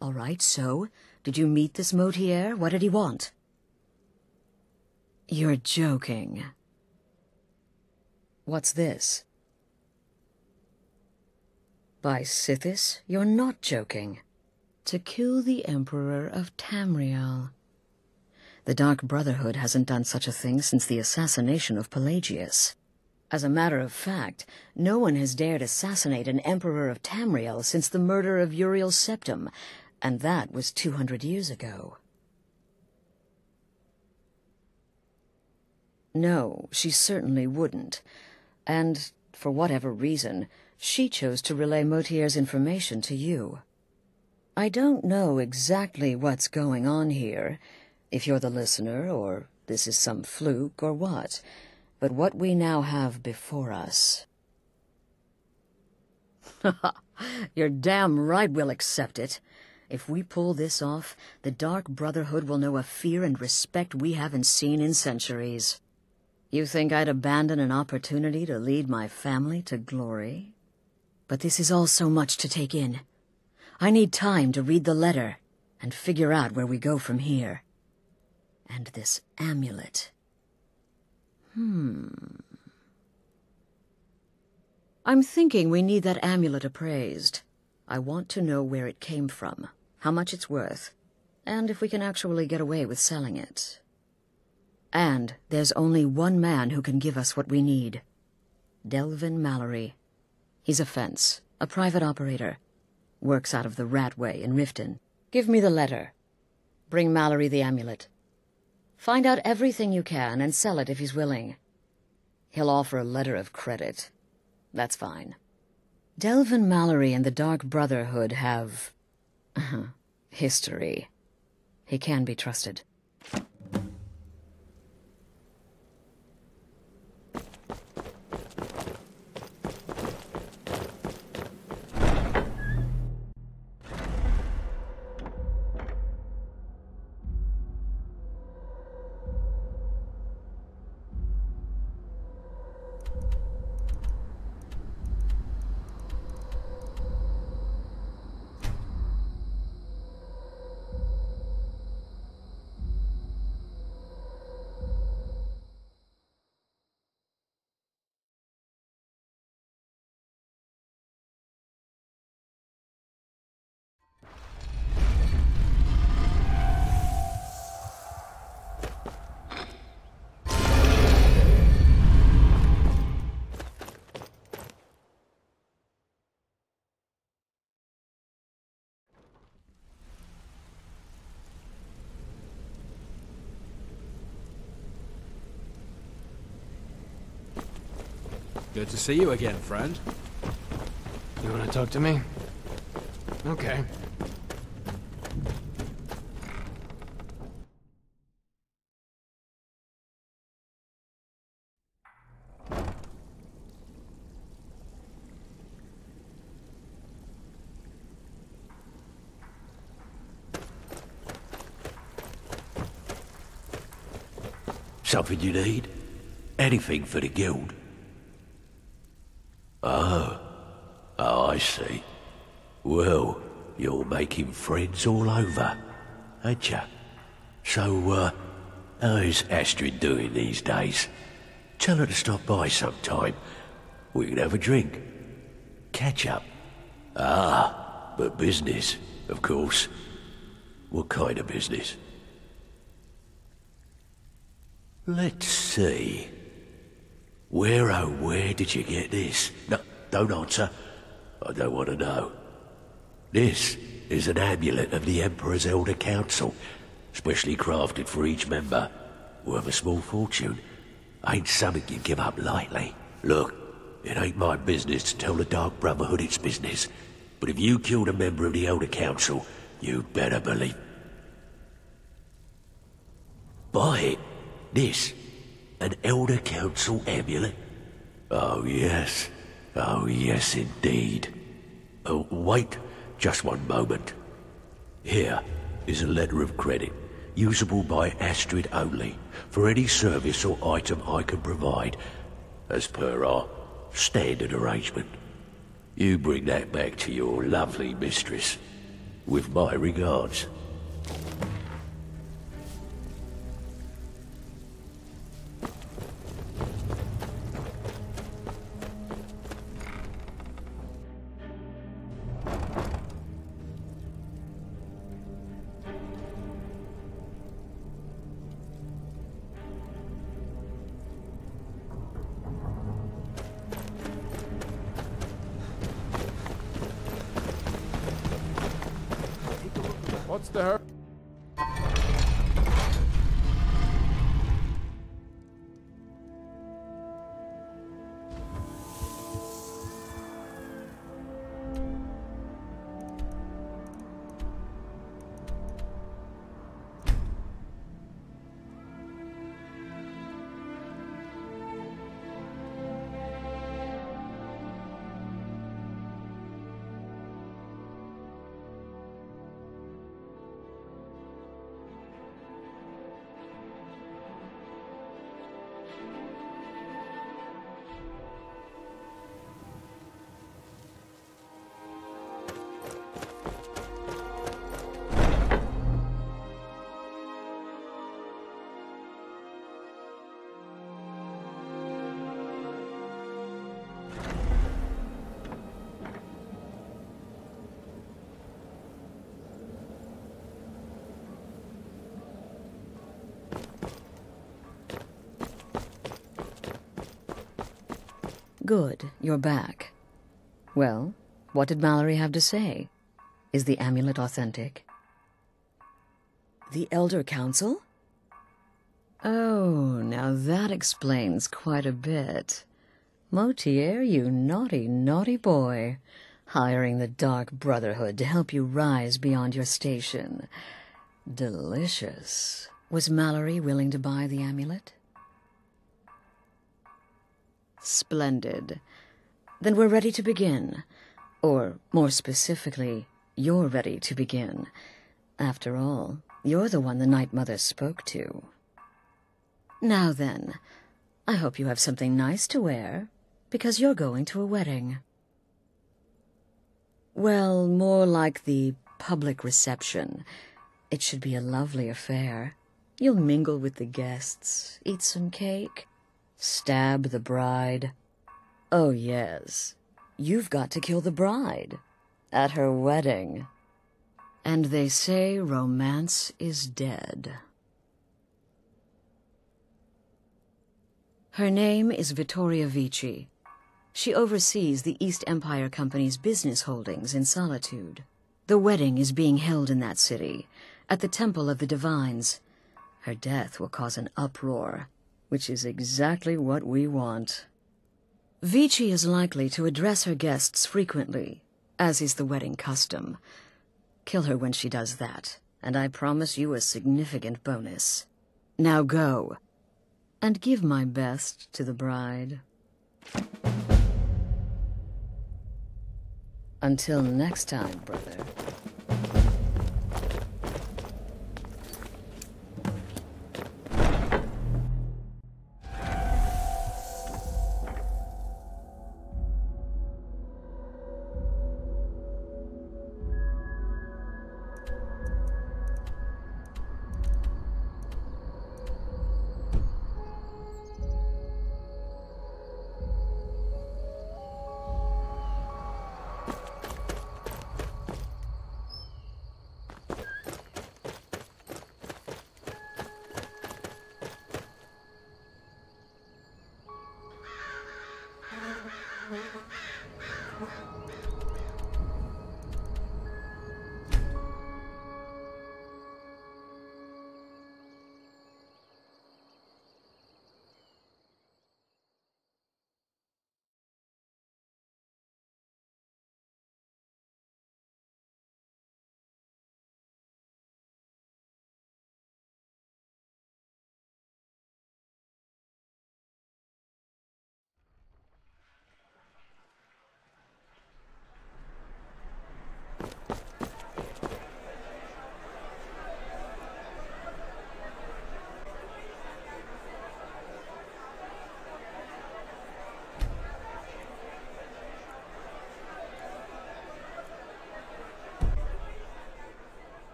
All right, so, did you meet this Motier? What did he want? You're joking. What's this? By Sithis, you're not joking. To kill the Emperor of Tamriel. The Dark Brotherhood hasn't done such a thing since the assassination of Pelagius. As a matter of fact, no one has dared assassinate an Emperor of Tamriel since the murder of Uriel Septim, and that was 200 years ago. No, she certainly wouldn't. And, for whatever reason, she chose to relay Motier's information to you. I don't know exactly what's going on here, if you're the listener, or this is some fluke, or what. But what we now have before us... You're damn right we'll accept it. If we pull this off, the Dark Brotherhood will know a fear and respect we haven't seen in centuries. You think I'd abandon an opportunity to lead my family to glory? But this is all so much to take in. I need time to read the letter and figure out where we go from here. And this amulet... I'm thinking we need that amulet appraised. I want to know where it came from, how much it's worth, and if we can actually get away with selling it. And there's only one man who can give us what we need. Delvin Mallory. He's a fence, a private operator. Works out of the Ratway in Riften. Give me the letter. Bring Mallory the amulet. Find out everything you can and sell it if he's willing. He'll offer a letter of credit. That's fine. Delvin Mallory and the Dark Brotherhood have... history. He can be trusted. Good to see you again, friend. You want to talk to me? Okay. Something you need? Anything for the guild? Oh, I see. Well, you're making friends all over, ain't ya? So, how's Astrid doing these days? Tell her to stop by sometime. We can have a drink. Catch up. Ah, but business, of course. What kind of business? Let's see. Where, oh, where did you get this? No, don't answer. I don't want to know. This is an amulet of the Emperor's Elder Council, specially crafted for each member. Worth a small fortune. Ain't something you give up lightly. Look, it ain't my business to tell the Dark Brotherhood its business, but if you killed a member of the Elder Council, you'd better believe... Buy it. This. An Elder Council amulet? Oh yes indeed. Oh, wait, just one moment. Here is a letter of credit, usable by Astrid only, for any service or item I can provide, as per our standard arrangement. You bring that back to your lovely mistress. With my regards. What's the hurry? Good, you're back. Well, what did Mallory have to say? Is the amulet authentic? The Elder Council? Oh, now that explains quite a bit. Motier, you naughty, naughty boy. Hiring the Dark Brotherhood to help you rise beyond your station. Delicious. Was Mallory willing to buy the amulet? Splendid. Then we're ready to begin. Or, more specifically, you're ready to begin. After all, you're the one the Night Mother spoke to. Now then, I hope you have something nice to wear, because you're going to a wedding. Well, more like the public reception. It should be a lovely affair. You'll mingle with the guests, eat some cake, stab the bride. Oh, yes. You've got to kill the bride. At her wedding. And they say romance is dead. Her name is Vittoria Vici. She oversees the East Empire Company's business holdings in Solitude. The wedding is being held in that city, at the Temple of the Divines. Her death will cause an uproar, which is exactly what we want. Vici is likely to address her guests frequently, as is the wedding custom. Kill her when she does that, and I promise you a significant bonus. Now go, and give my best to the bride. Until next time, brother.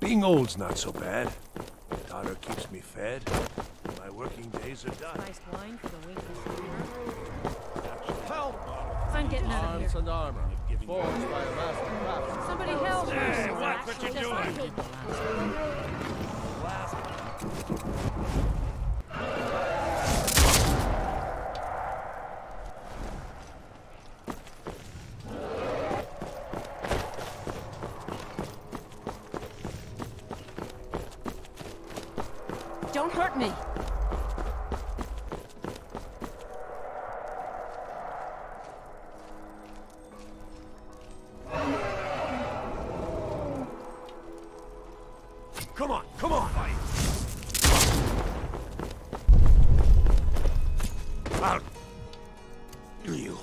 Being old's not so bad. Daughter keeps me fed. My working days are done. Nice wine for the winky. Help! I'm getting out of Arms here. and armor, forged by a master craftsman. Somebody help! Hey, watch what you're doing! Don't hurt me! Come on, come on! Out! You.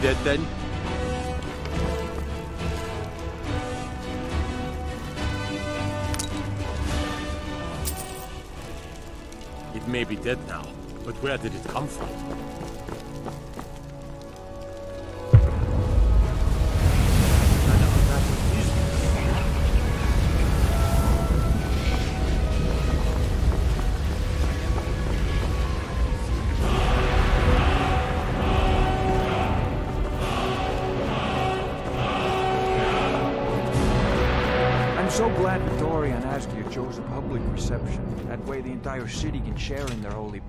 Dead then? It may be dead now, but where did it come from? So glad Victorian asked you chose a public reception. That way the entire city can share in their holy...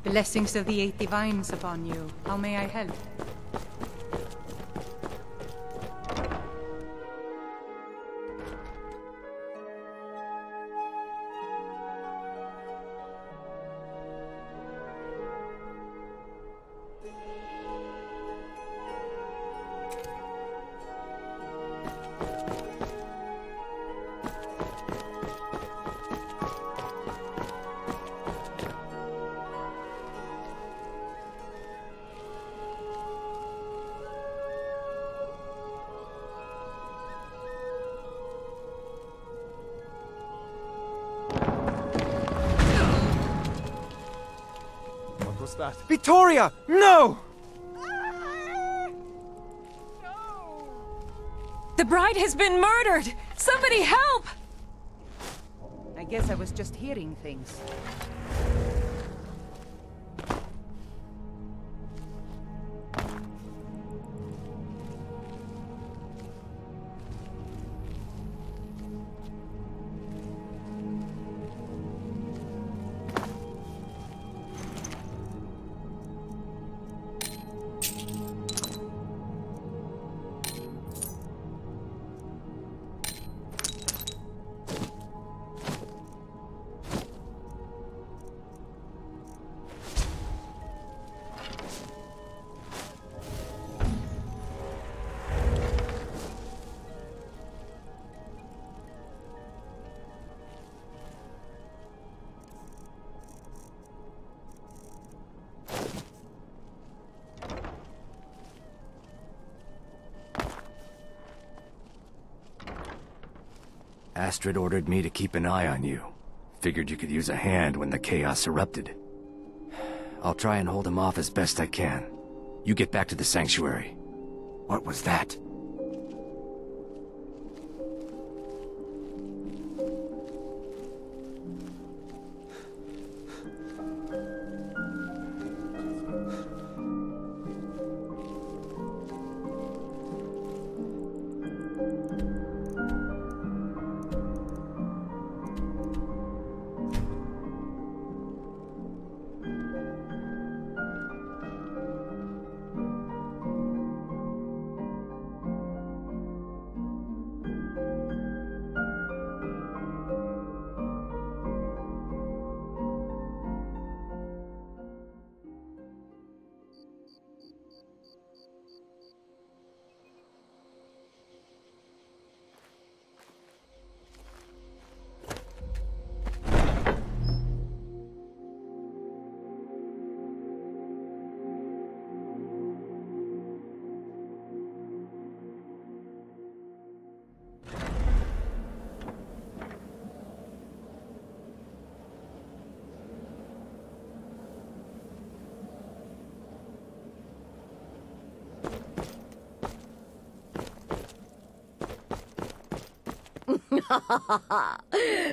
Blessings of the Eight Divines upon you. How may I help? That? Victoria! No! The bride has been murdered! Somebody help! I guess I was just hearing things. Astrid ordered me to keep an eye on you. Figured you could use a hand when the chaos erupted. I'll try and hold him off as best I can. You get back to the sanctuary. What was that?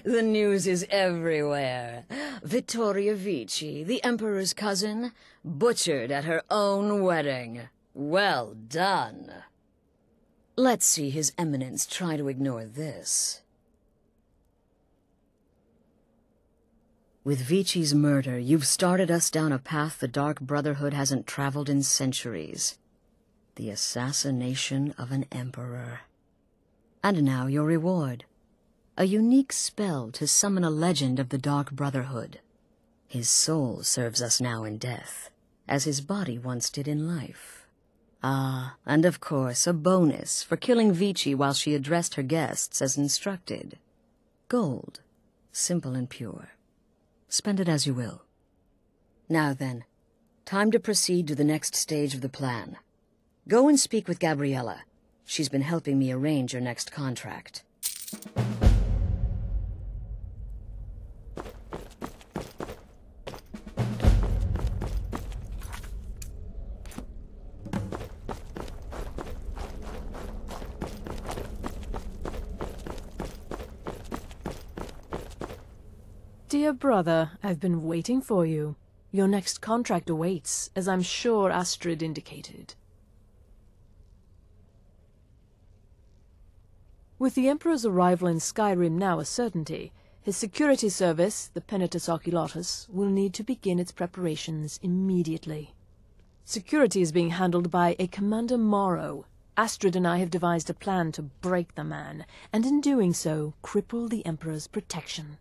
The news is everywhere. Vittoria Vici, the Emperor's cousin, butchered at her own wedding. Well done. Let's see His Eminence try to ignore this. With Vici's murder, you've started us down a path the Dark Brotherhood hasn't traveled in centuries. The assassination of an emperor. And now your reward. A unique spell to summon a legend of the Dark Brotherhood. His soul serves us now in death, as his body once did in life. Ah, and of course a bonus for killing Vici while she addressed her guests as instructed. Gold, simple and pure. Spend it as you will. Now then, time to proceed to the next stage of the plan. Go and speak with Gabriella. She's been helping me arrange your next contract. Dear brother, I've been waiting for you. Your next contract awaits, as I'm sure Astrid indicated. With the Emperor's arrival in Skyrim now a certainty, his security service, the Penitus Oculatus, will need to begin its preparations immediately. Security is being handled by a Commander Morrow. Astrid and I have devised a plan to break the man, and in doing so, cripple the Emperor's protection.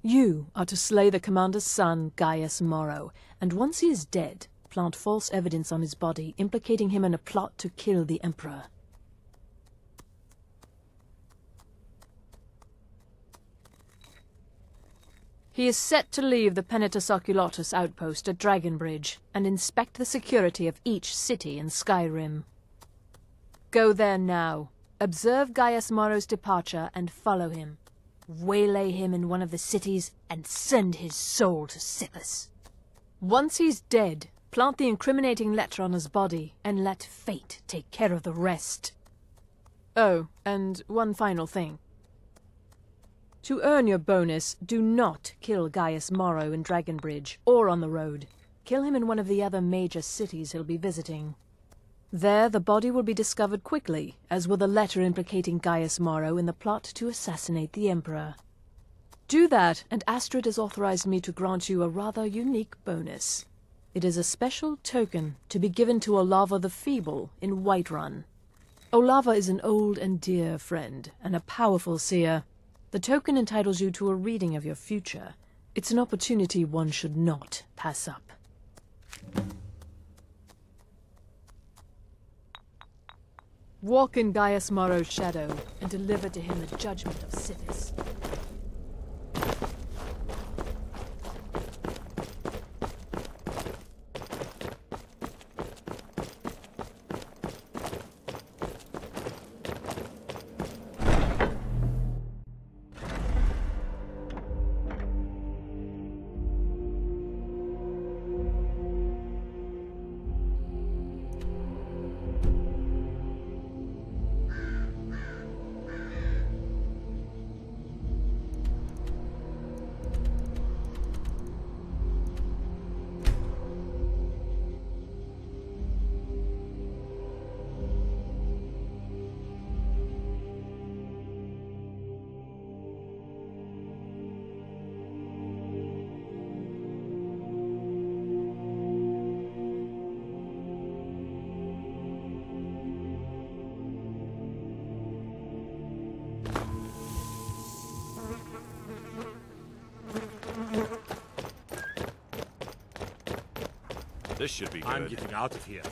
You are to slay the Commander's son, Gaius Morrow, and once he is dead, plant false evidence on his body, implicating him in a plot to kill the Emperor. He is set to leave the Penitus Oculatus outpost at Dragonbridge and inspect the security of each city in Skyrim. Go there now, observe Gaius Morrow's departure and follow him. Waylay him in one of the cities and send his soul to Sippus. Once he's dead, plant the incriminating letter on his body and let fate take care of the rest. Oh, and one final thing. To earn your bonus, do not kill Gaius Morrow in Dragonbridge or on the road. Kill him in one of the other major cities he'll be visiting. There, the body will be discovered quickly, as will the letter implicating Gaius Morrow in the plot to assassinate the Emperor. Do that, and Astrid has authorized me to grant you a rather unique bonus. It is a special token to be given to Olava the Feeble in Whiterun. Olava is an old and dear friend, and a powerful seer. The token entitles you to a reading of your future. It's an opportunity one should not pass up. Walk in Gaius Morrow's shadow, and deliver to him the judgment of Sippus. This should be good. I'm getting out of here.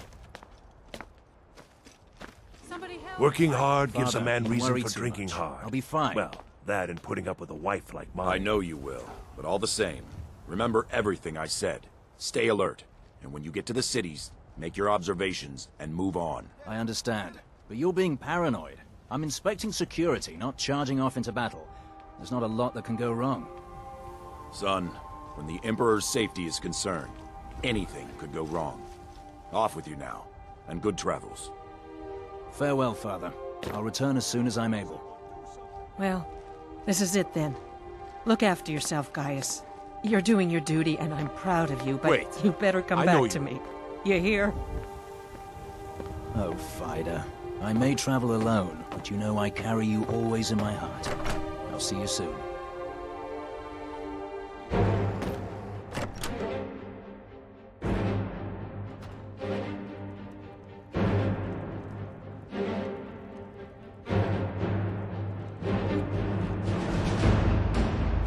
Working hard gives a Father, man you reason worry for too drinking much. hard. I'll be fine. Well, that and putting up with a wife like mine. I know you will, but all the same, remember everything I said. Stay alert, and when you get to the cities, make your observations and move on. I understand, but you're being paranoid. I'm inspecting security, not charging off into battle. There's not a lot that can go wrong. Son, when the Emperor's safety is concerned, anything could go wrong. Off with you now, and good travels. Farewell, Father. I'll return as soon as I'm able. Well, this is it then. Look after yourself, Gaius. You're doing your duty, and I'm proud of you, but Wait. you better come I know back to me. You hear? Oh, Fida. I may travel alone, but you know I carry you always in my heart. I'll see you soon.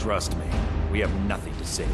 Trust me, we have nothing to say.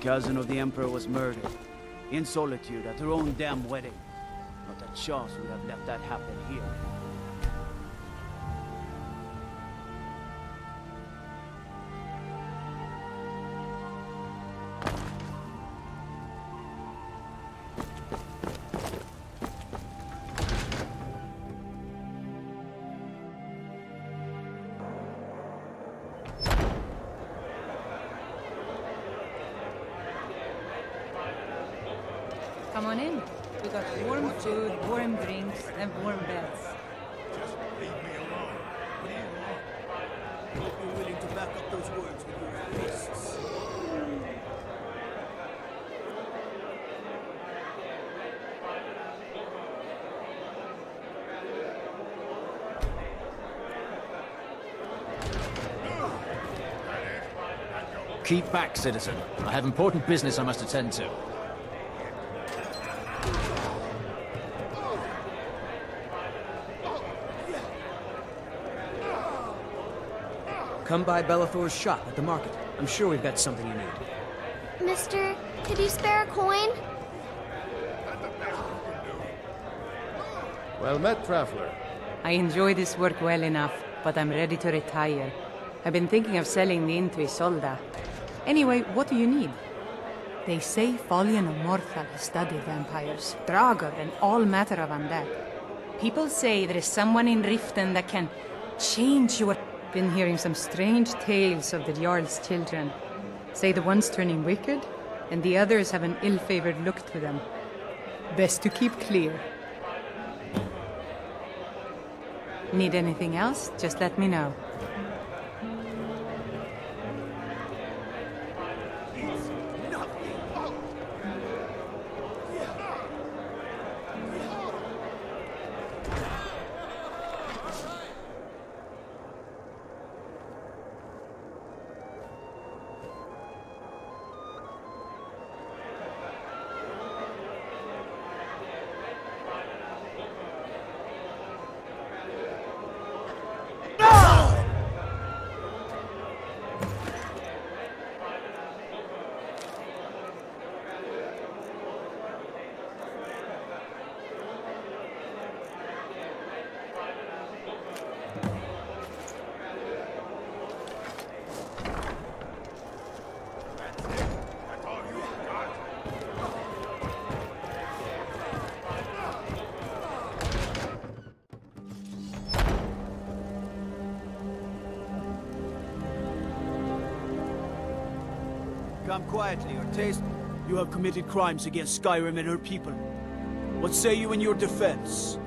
cousin of the Emperor was murdered. In solitude at her own damn wedding. Not a chance we have let that happen here. Come on in. We got warm food, warm drinks, and warm beds. Just leave me alone. What do you want? Hope you're willing to back up those words with your fists. Keep back, citizen. I have important business I must attend to. Come by Bellathor's shop at the market. I'm sure we've got something you need. Mister, could you spare a coin? Well met, traveler. I enjoy this work well enough, but I'm ready to retire. I've been thinking of selling the into Isolda. Anyway, what do you need? They say Folian of Morthal has studied vampires, Draugr, and all matter of undead. People say there is someone in Riften that can change your... Been hearing some strange tales of the Jarl's children. Say the one's turning wicked, and the others have an ill-favored look to them. Best to keep clear. Need anything else? Just let me know. Come quietly or taste. You have committed crimes against Skyrim and her people. What say you in your defense?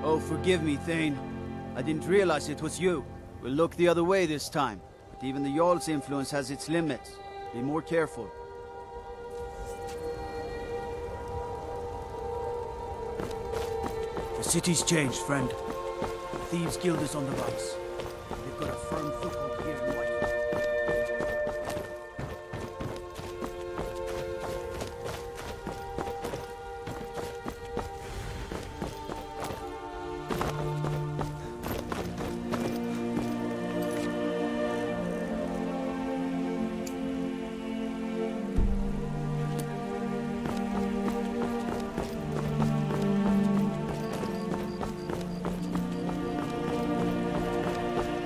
Oh, forgive me, Thane. I didn't realize it was you. We'll look the other way this time. But even the Jarl's influence has its limits. Be more careful. The city's changed, friend. The Thieves' Guild is on the rise. They've got a firm foothold here in White.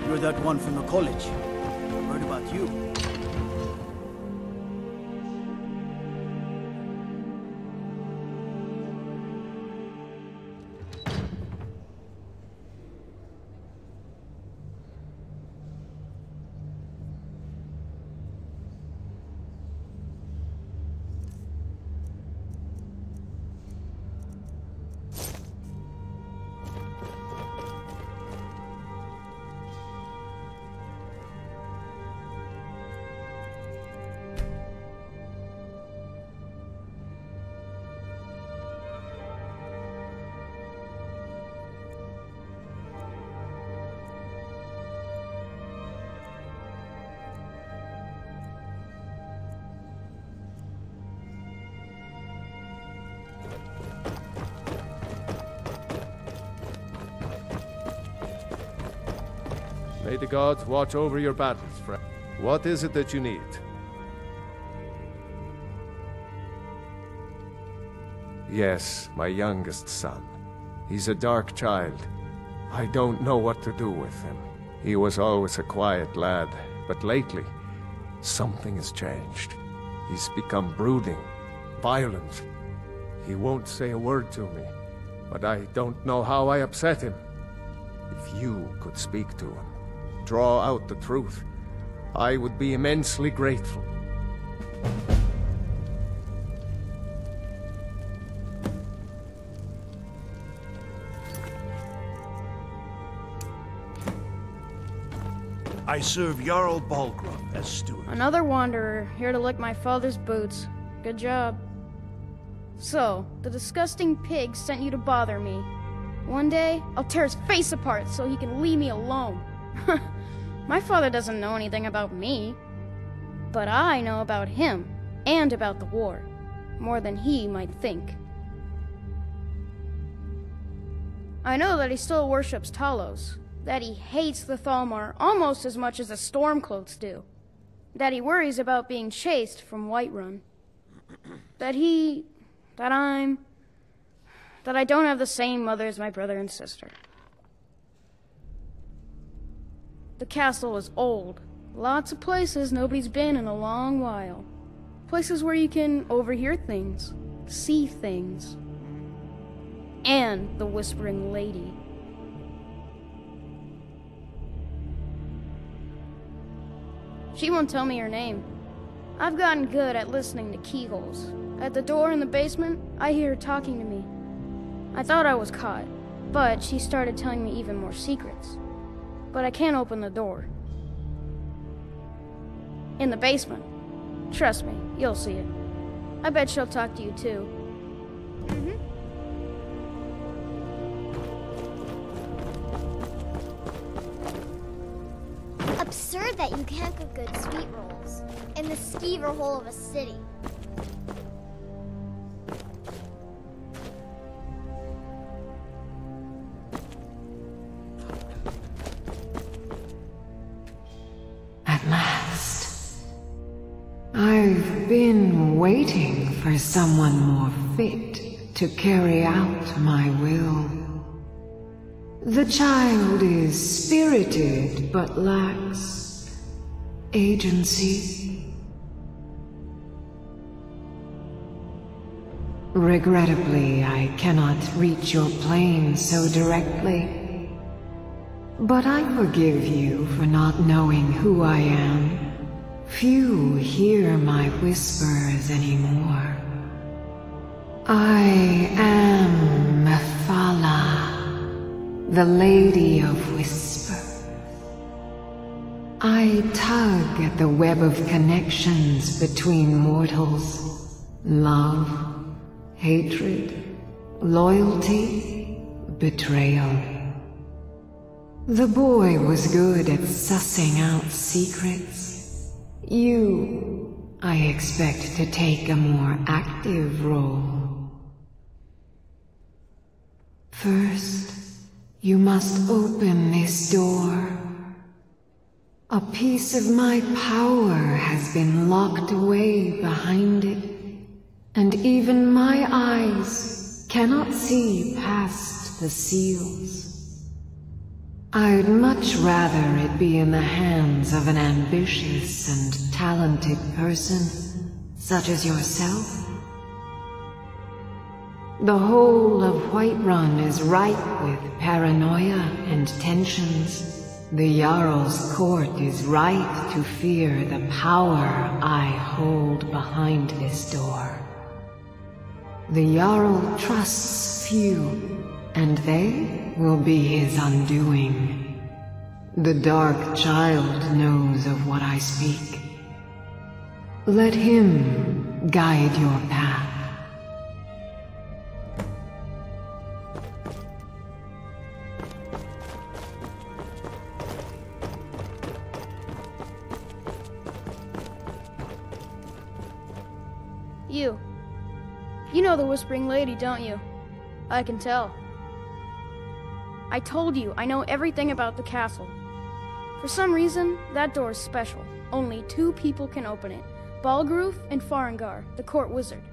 You're that one from the college. I heard about you. May the gods watch over your battles, friend. What is it that you need? Yes, my youngest son. He's a dark child. I don't know what to do with him. He was always a quiet lad, but lately, something has changed. He's become brooding, violent. He won't say a word to me, but I don't know how I upset him. If you could speak to him, draw out the truth, I would be immensely grateful. I serve Jarl Balgruuf as steward. Another wanderer, here to lick my father's boots. Good job. So, the disgusting pig sent you to bother me. One day, I'll tear his face apart so he can leave me alone. My father doesn't know anything about me. But I know about him, and about the war. More than he might think. I know that he still worships Talos. That he hates the Thalmor almost as much as the Stormcloaks do. That he worries about being chased from Whiterun. That I don't have the same mother as my brother and sister. The castle is old. Lots of places nobody's been in a long while. Places where you can overhear things, see things. And the Whispering Lady. She won't tell me her name. I've gotten good at listening to keyholes. At the door in the basement, I hear her talking to me. I thought I was caught, but she started telling me even more secrets. But I can't open the door. In the basement. Trust me, you'll see it. I bet she'll talk to you too. Absurd that you can't cook good sweet rolls in the skeever hole of a city. At last. I've been waiting for someone more fit to carry out my will. The child is spirited, but lacks agency. Regrettably, I cannot reach your plane so directly. But I forgive you for not knowing who I am. Few hear my whispers anymore. I am Mephala, the Lady of Whisper. I tug at the web of connections between mortals. Love, hatred, loyalty, betrayal. The boy was good at sussing out secrets. You, I expect to take a more active role. First, you must open this door. A piece of my power has been locked away behind it, and even my eyes cannot see past the seals. I'd much rather it be in the hands of an ambitious and talented person, such as yourself. The whole of Whiterun is ripe with paranoia and tensions. The Jarl's court is right to fear the power I hold behind this door. The Jarl trusts few, and they will be his undoing. The Dark Child knows of what I speak. Let him guide your path. You know the Whispering Lady, don't you? I can tell. I told you, I know everything about the castle. For some reason, that door is special. Only 2 people can open it. Balgroof and Farengar, the court wizard.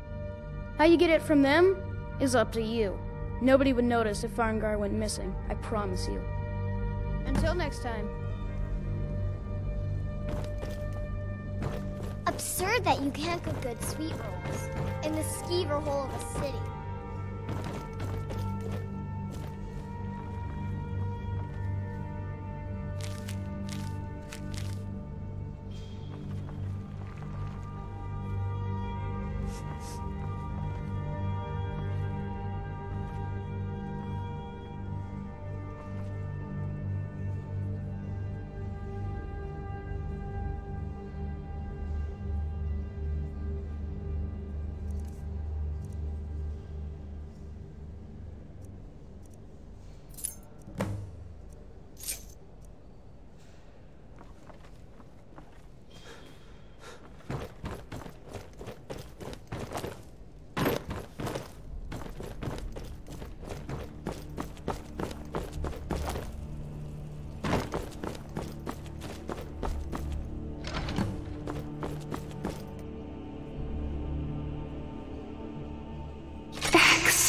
How you get it from them is up to you. Nobody would notice if Farengar went missing, I promise you. Until next time. Absurd that you can't cook good sweet rolls in the skeever hole of a city.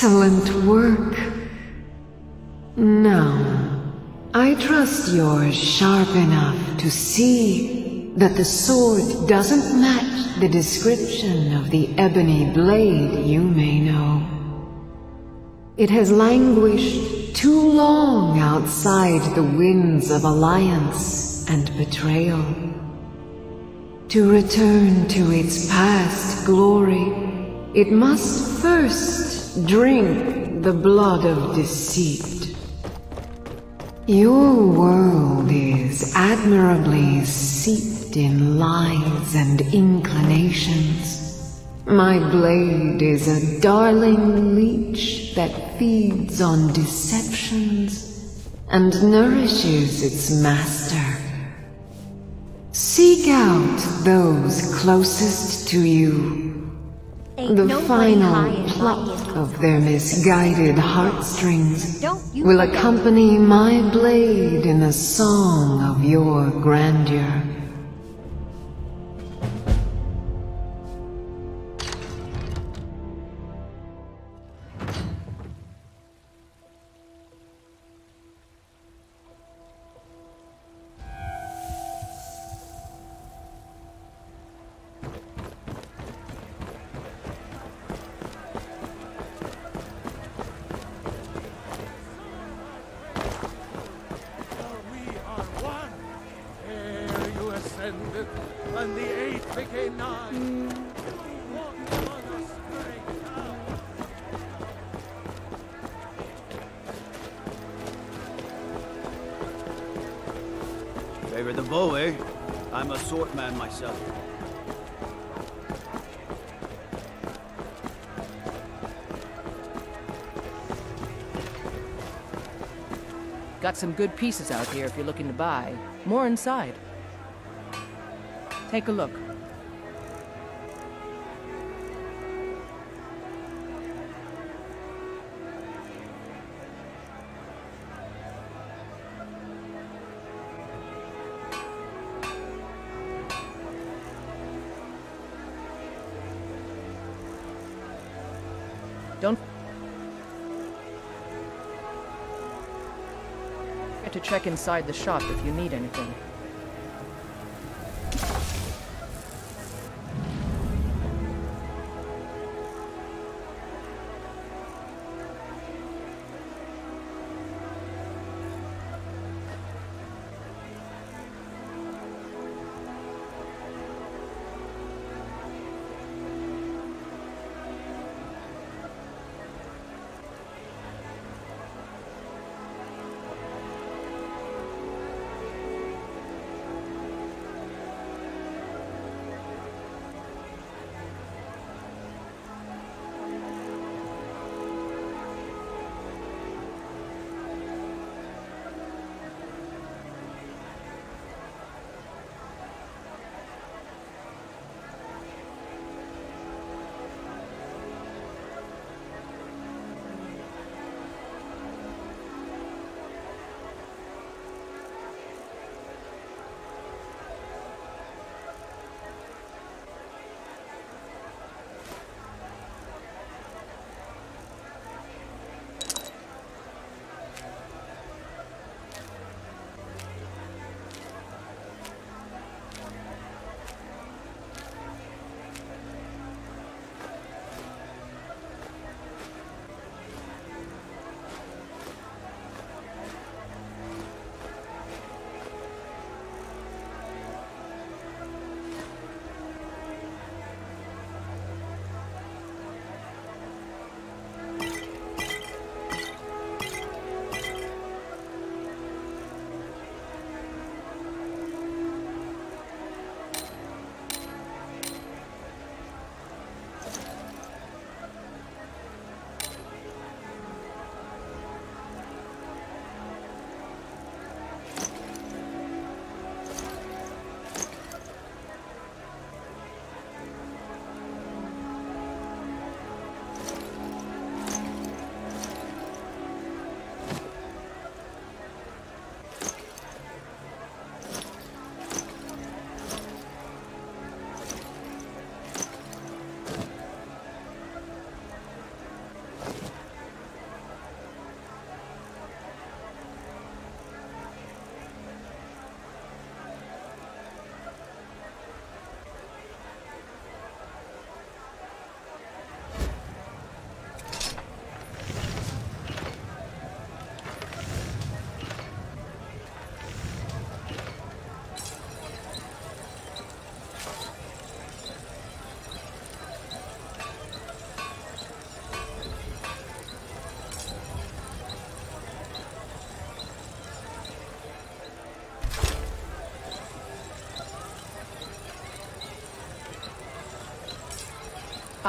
Excellent work. Now, I trust you're sharp enough to see that the sword doesn't match the description of the ebony blade you may know. It has languished too long outside the winds of alliance and betrayal. To return to its past glory, it must first drink the blood of deceit. Your world is admirably steeped in lies and inclinations. My blade is a darling leech that feeds on deceptions and nourishes its master. Seek out those closest to you. The final pluck of their misguided heartstrings will accompany my blade in a song of your grandeur. And the 8th became 9. Favor the bow, eh? I'm a sword man myself. Got some good pieces out here if you're looking to buy. More inside. Take a look. Don't forget to check inside the shop if you need anything.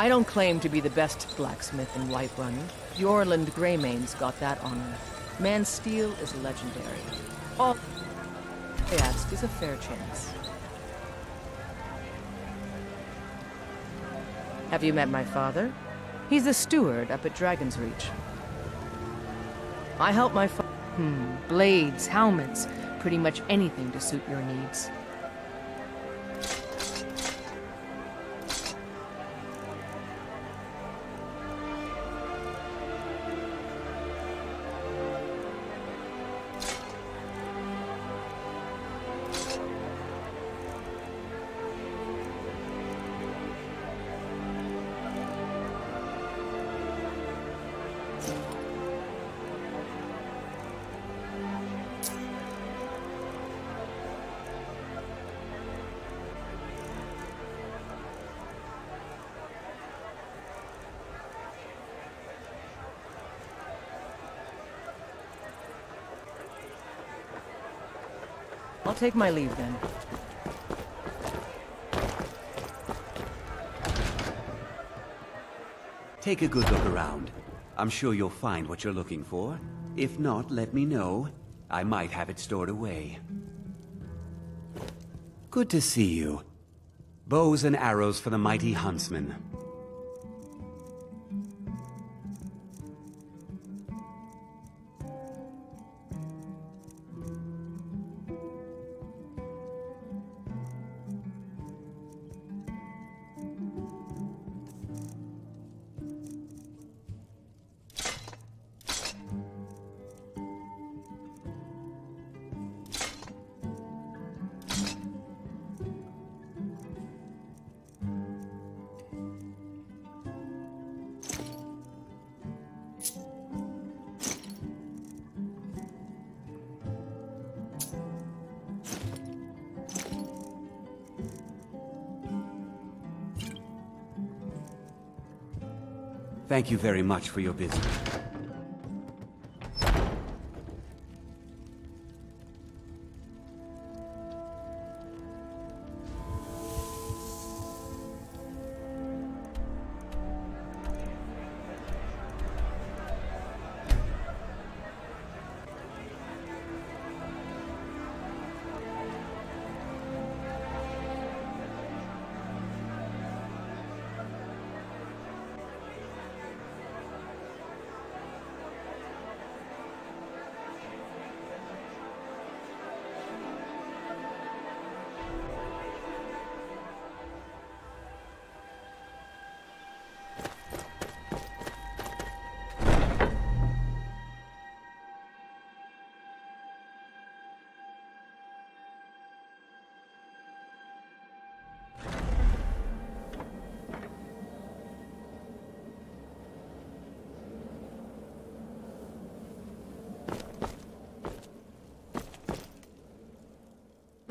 I don't claim to be the best blacksmith in Whiterun. Bjorland Greymane's got that honor. Man's steel is legendary. All I ask is a fair chance. Have you met my father? He's the steward up at Dragon's Reach. I help my blades, helmets, pretty much anything to suit your needs. I'll take my leave then. Take a good look around. I'm sure you'll find what you're looking for. If not, let me know. I might have it stored away. Good to see you. Bows and arrows for the mighty huntsman. Thank you very much for your visit.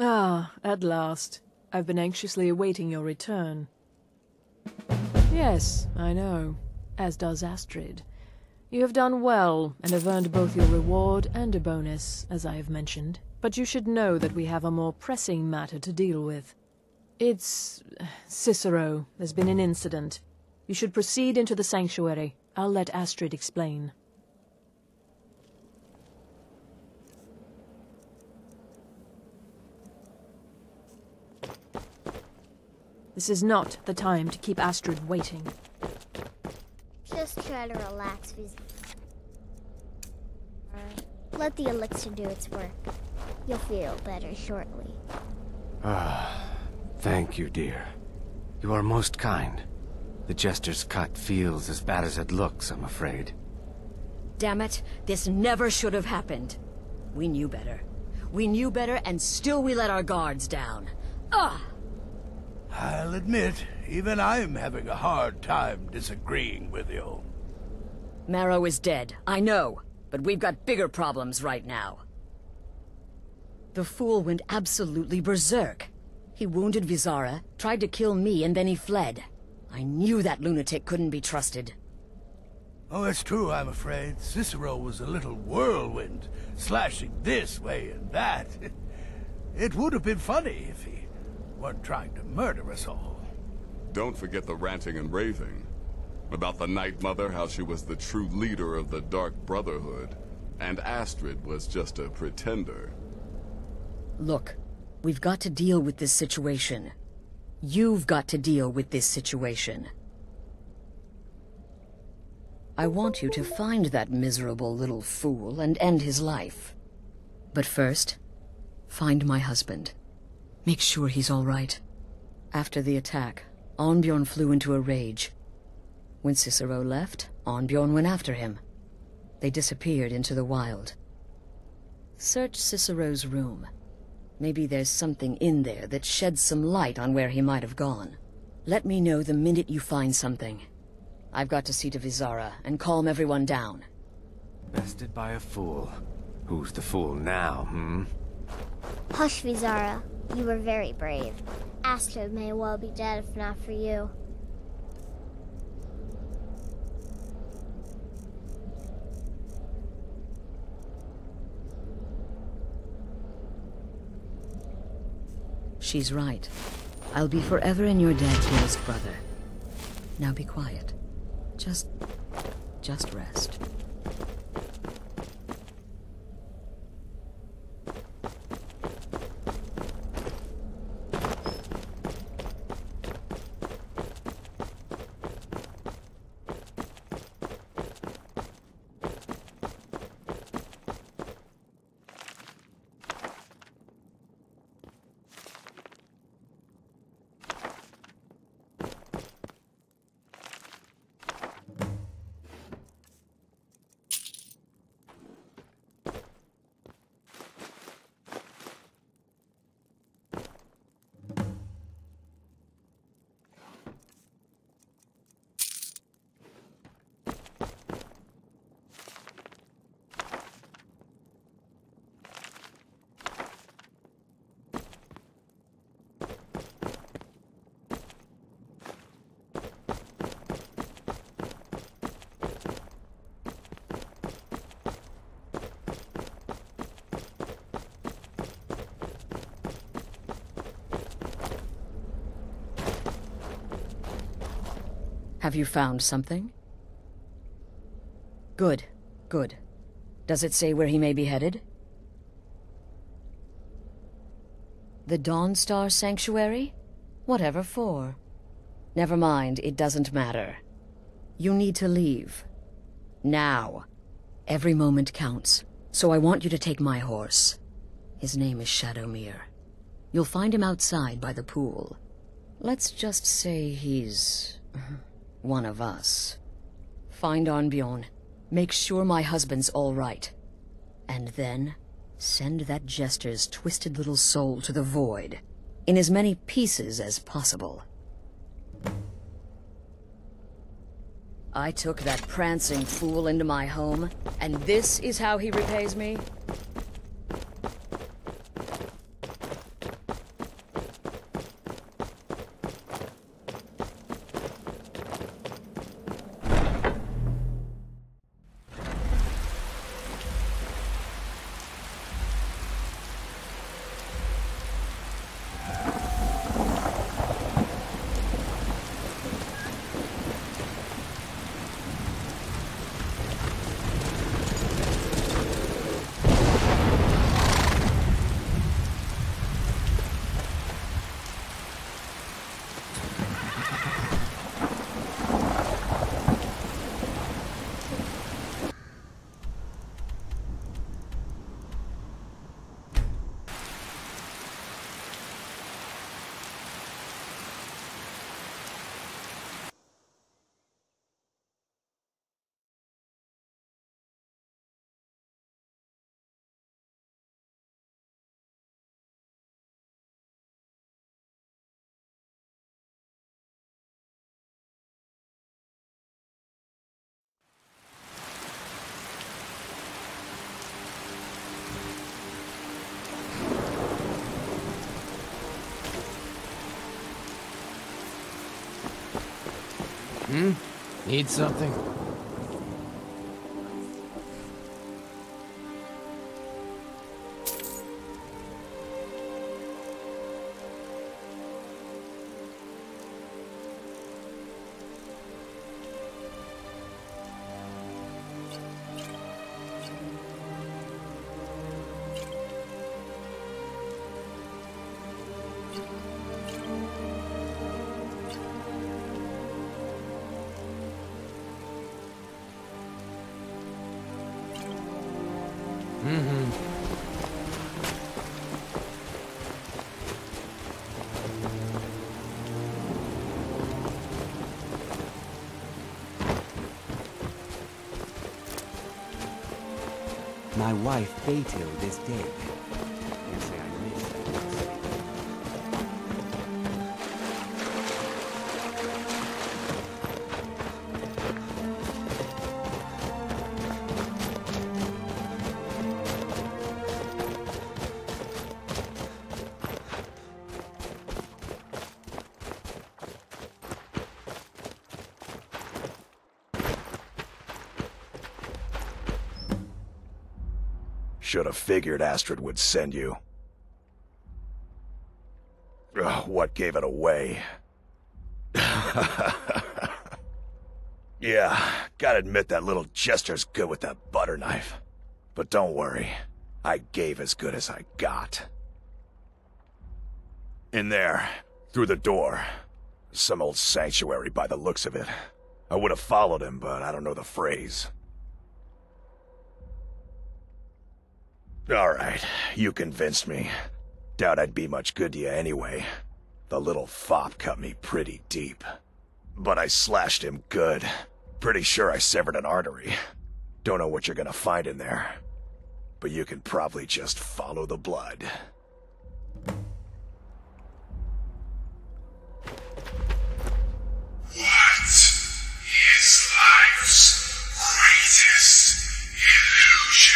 Ah, at last. I've been anxiously awaiting your return. Yes, I know. As does Astrid. You have done well, and have earned both your reward and a bonus, as I have mentioned. But you should know that we have a more pressing matter to deal with. It's... Cicero. There's been an incident. You should proceed into the sanctuary. I'll let Astrid explain. This is not the time to keep Astrid waiting. Just try to relax, let the elixir do its work. You'll feel better shortly. Thank you, dear. You are most kind. The Jester's cut feels as bad as it looks, I'm afraid. Damn it, this never should have happened. We knew better. We knew better, and still we let our guards down. Ugh! I'll admit, even I'm having a hard time disagreeing with you. Marrow is dead, I know, but we've got bigger problems right now. The fool went absolutely berserk. He wounded Vizara, tried to kill me, and then he fled. I knew that lunatic couldn't be trusted. Oh, it's true, I'm afraid. Cicero was a little whirlwind, slashing this way and that. It would have been funny if he weren't trying to murder us all. Don't forget the ranting and raving. About the Night Mother, how she was the true leader of the Dark Brotherhood, and Astrid was just a pretender. Look, we've got to deal with this situation. You've got to deal with this situation. I want you to find that miserable little fool and end his life. But first, find my husband. Make sure he's all right. After the attack, Arnbjorn flew into a rage. When Cicero left, Arnbjorn went after him. They disappeared into the wild. Search Cicero's room. Maybe there's something in there that sheds some light on where he might have gone. Let me know the minute you find something. I've got to see to Vizara and calm everyone down. Bested by a fool. Who's the fool now, hmm? Hush, Vizara. You were very brave. Astrid may well be dead if not for you. She's right. I'll be forever in your dead dearest brother. Now be quiet. Just rest. Have you found something? Good, good. Does it say where he may be headed? The Dawnstar Sanctuary? Whatever for. Never mind, it doesn't matter. You need to leave. Now. Every moment counts, so I want you to take my horse. His name is Shadowmere. You'll find him outside by the pool. Let's just say he's one of us. Find Arnbjorn. Make sure my husband's all right. And then send that jester's twisted little soul to the void, in as many pieces as possible. I took that prancing fool into my home, and this is how he repays me? Need something? My wife, Beethild, is dead. Can't say I miss that. Should have figured Astrid would send you. Ugh, what gave it away? Yeah, gotta admit that little jester's good with that butter knife. But don't worry, I gave as good as I got. In there, through the door. Some old sanctuary by the looks of it. I would have followed him, but I don't know the phrase. Alright, you convinced me. Doubt I'd be much good to you anyway. The little fop cut me pretty deep. But I slashed him good. Pretty sure I severed an artery. Don't know what you're gonna find in there. But you can probably just follow the blood. What is life's greatest illusion?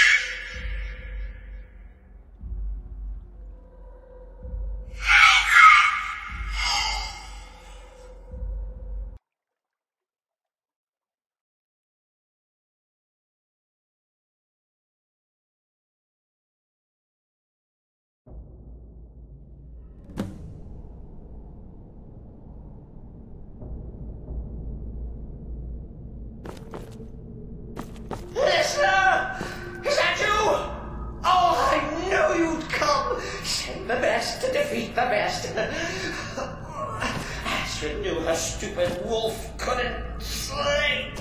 Listener! Is that you? Oh, I knew you'd come! Send the best to defeat the best. Astrid knew her stupid wolf couldn't slice